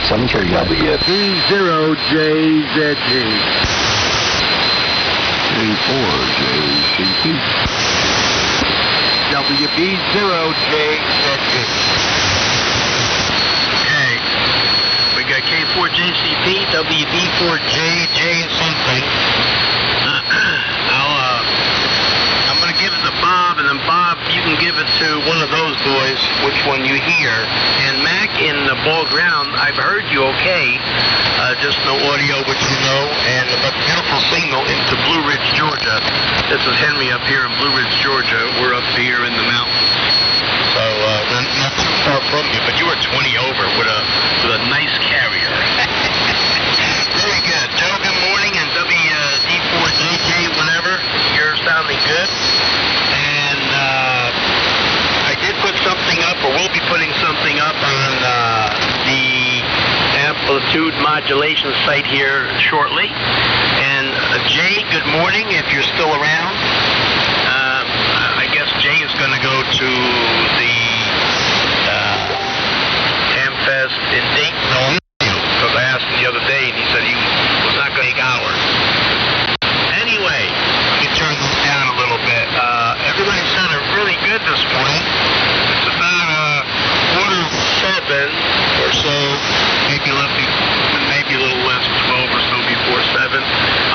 7-3, guys. WB0JZG. K4JCP. WB0JZG. Okay. We got K4JCP, WB4JJ something. I'm going to give it to Bob, and then Bob, you can give it to one of those boys, which one you hear. And Mac in the ball ground, I've heard you okay, just no audio, which you know, and a beautiful signal into Blue Ridge, Georgia. This is Henry up here in Blue Ridge, Georgia. We're up here in the mountains, so not too far from you, but you were 20 over with a nice carrier. Very good. Joe, good morning, and WD4JJ, whenever. You're sounding good. And I did put something up, or will be putting something up on the amplitude modulation site here shortly. And Jay, good morning, if you're still around. I guess Jay is going to go to the Amfest in Dayton. Because I asked him the other day, and he said he was not going to take hours. Anyway, let me turn this down a little bit. Everybody sounded really good this morning. It's about 6:45 or so, maybe a little less, 12 or so before 7.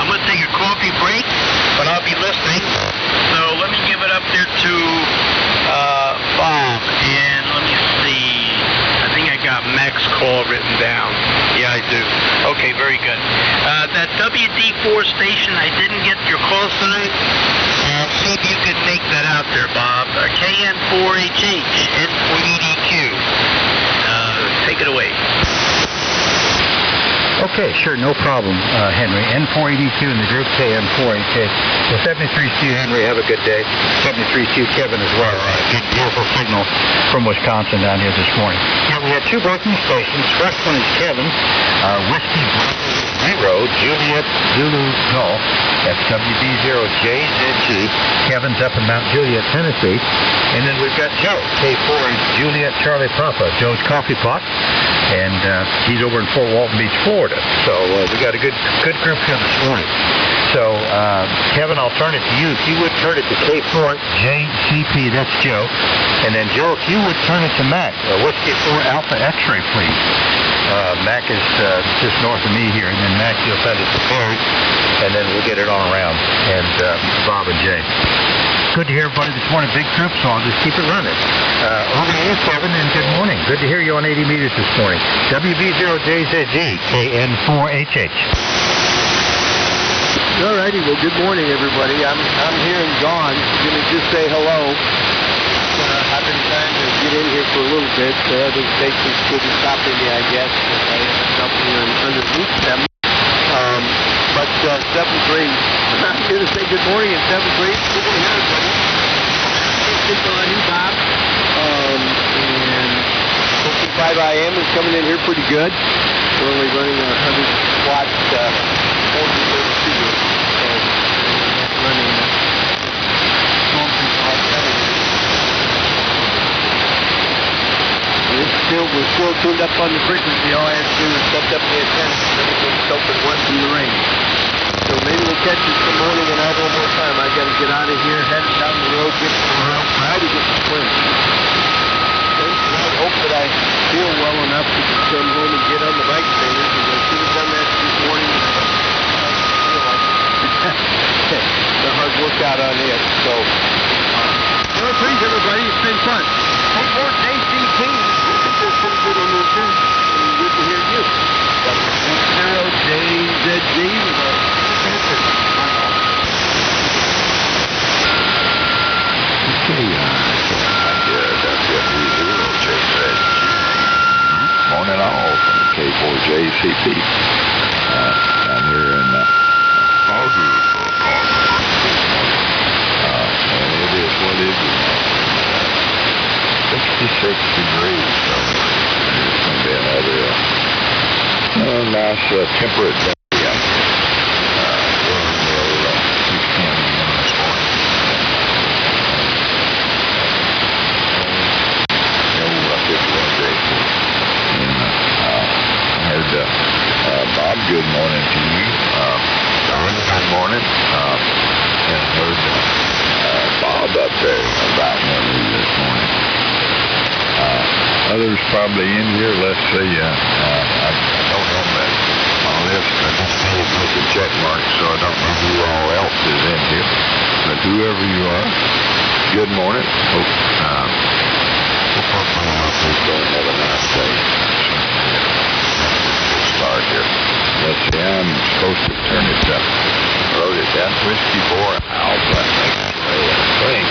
I'm going to take a coffee break, but I'll be listening. So let me give it up there to Bob, and let me see. I think I got Mac's call written down. Yeah, I do. Okay, very good. That WD4 station, I didn't get your call sign. See if you can make that out there, Bob. KN4HH, N4EDQ. Take it away. Okay, sure, no problem, Henry. N4EDQ in the group, KN4HH. So 73Q, Henry, have a good day. 73Q, Kevin as well. Good, beautiful signal from Wisconsin down here this morning. Now, we had two broken stations. First one is Kevin, Whiskey 0, Juliet Zulu Golf. That's WB0JZG. Kevin's up in Mount Juliet, Tennessee. And then we've got Joe, K4 Juliet Charlie Papa, Joe's Coffee Pot. And he's over in Fort Walton Beach, Florida. So we got a good group here this morning. So, Kevin, I'll turn it to you. If you would turn it to K4JCP, that's Joe. And then, Joe, if you would turn it to Mac, Whiskey 4 Alpha X-ray, please. Mac is just north of me here, and then Mac, you'll send it to Perry, and then we'll get it on around, and Bob and Jay. Good to hear everybody this morning. Big trip, so I'll just keep it running. Over to you, Kevin, and good morning. Good to hear you on 80 meters this morning. WB0JZG, KN4HH. All righty. Well, good morning, everybody. I'm here and gone. I'm going to just say hello. I've been trying to get in here for a little bit. Other stations couldn't stop me, I guess. I had something underneath them. But 7th grade, I'm here to say good morning in 7th grade. Good morning, everybody. It's on you, Bob. And K5IM is coming in here pretty good. We're only running a 100 watt 4032. Running we're still tuned up on the frequency. All I have to do is set up the antenna and everything's open once in the rain. So maybe we'll catch it some morning and out one more time. I got to get out of here, head down the road, get try to get some swim. I hope that I feel well enough to come home and get on the bike trainer, because I should have done that this morning. The hard workout on it. So, well, please, everybody, it's been fun. K4JCP. Pretty good on this too. Good to hear you. W3MMR Morning all from K4JCP. I'm here in and it is what it is. 66 degrees, so it's going to be another nice temperate day. We're 6:10 this morning. I heard Bob, good morning to you. Don, good morning. And heard Bob up there about one this morning. Others probably in here. Let's see. I don't know that on this. I don't see it with the check mark, so I don't know who all else is in here. But whoever you are, good morning. Hope you're going to have a nice day. Good start here. Let's see. I'm supposed to turn it up. Wrote it down. Whiskey 4 Alpha X-ray, I think.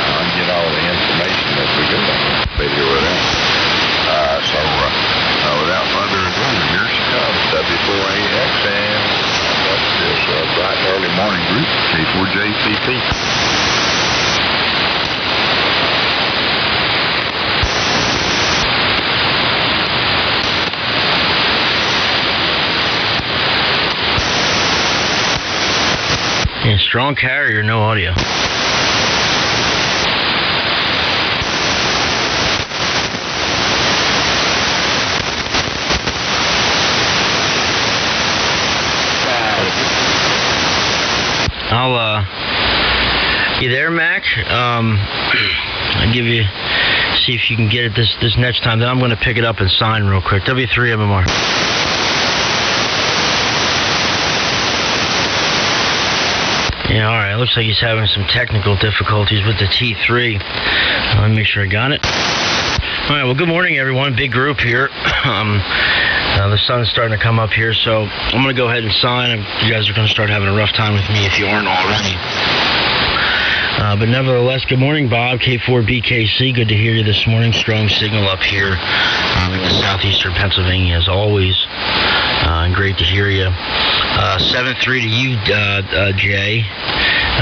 I'll get all the information as we go. Video with that. So without further ado, here she comes, W4AX, and that's this bright early morning group, K4JCP. Yeah, strong carrier, no audio. You there, Mac? I'll give you, see if you can get it this next time. Then I'm going to pick it up and sign real quick. W3MMR. Yeah, all right. Looks like he's having some technical difficulties with the T3. Let me make sure I got it. All right. Well, good morning, everyone. Big group here. The sun's starting to come up here, so I'm going to go ahead and sign. You guys are going to start having a rough time with me if you aren't already. But nevertheless, good morning, Bob, K4BKC. Good to hear you this morning. Strong signal up here in southeastern Pennsylvania, as always. And great to hear you. 7-3 to you, Jay.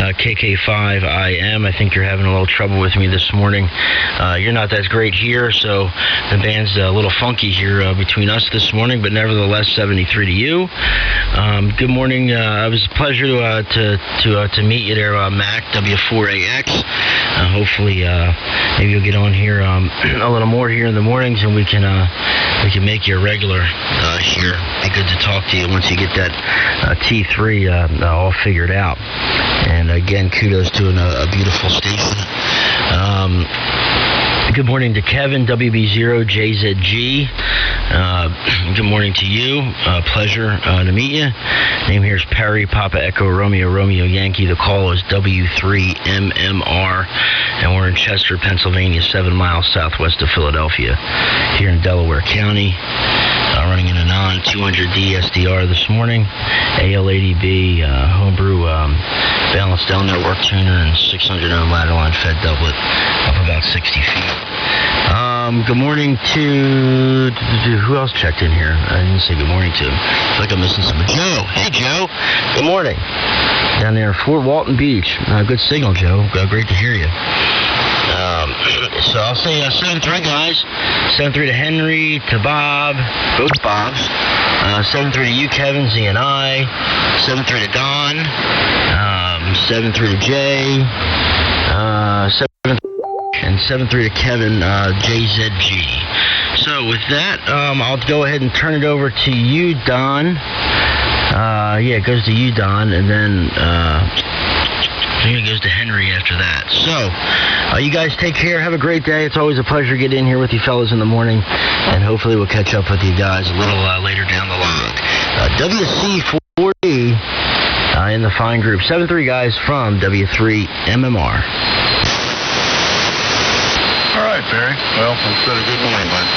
KK5IM. I think you're having a little trouble with me this morning. You're not that great here, so the band's a little funky here between us this morning, but nevertheless, 73 to you. Good morning. It was a pleasure to meet you there, Mac, W4AX. Hopefully, maybe you'll get on here a little more here in the mornings, and we can make you a regular here. Be good to talk to you once you get that T3 all figured out. And again, kudos to a beautiful station. Good morning to Kevin, WB0JZG. Good morning to you. Pleasure to meet you. Name here is Perry, Papa Echo Romeo, Romeo Yankee. The call is W3MMR, and we're in Chester, Pennsylvania, 7 miles southwest of Philadelphia, here in Delaware County. Running in a non-200D SDR this morning. AL80B homebrew balanced L network tuner and 600 ohm ladder line fed doublet up about 60 feet. Good morning to who else checked in here? I didn't say good morning to. I feel like I'm missing someone. Joe. Hey, Joe. Good morning. Down there in Fort Walton Beach. Good signal, Joe. Great to hear you. So I'll say 7-3, guys. 7-3 to Henry, to Bob, both Bobs. 7-3 to you, Kevin, ZNI. 7-3 to Don. 7-3 to Jay. 7-3 and 7-3 to Kevin, JZG. So with that, I'll go ahead and turn it over to you, Don. Yeah, it goes to you, Don, and then I think it goes to Henry after that. So, you guys take care. Have a great day. It's always a pleasure getting in here with you fellas in the morning, and hopefully we'll catch up with you guys a little later down the line. WC4D in the fine group. 7-3 guys from W3MMR. All right, Barry. Well, instead of good morning, but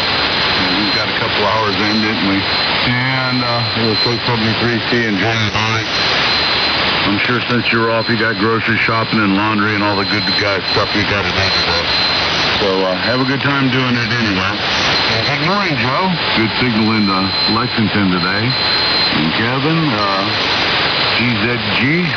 we got a couple hours in, didn't we? And it was K4BKC and J9. I'm sure since you're off, you got grocery shopping and laundry and all the good guy stuff you got to do today. So have a good time doing it anyway. Good morning, Joe. Good signal into Lexington today. And Kevin, GZG.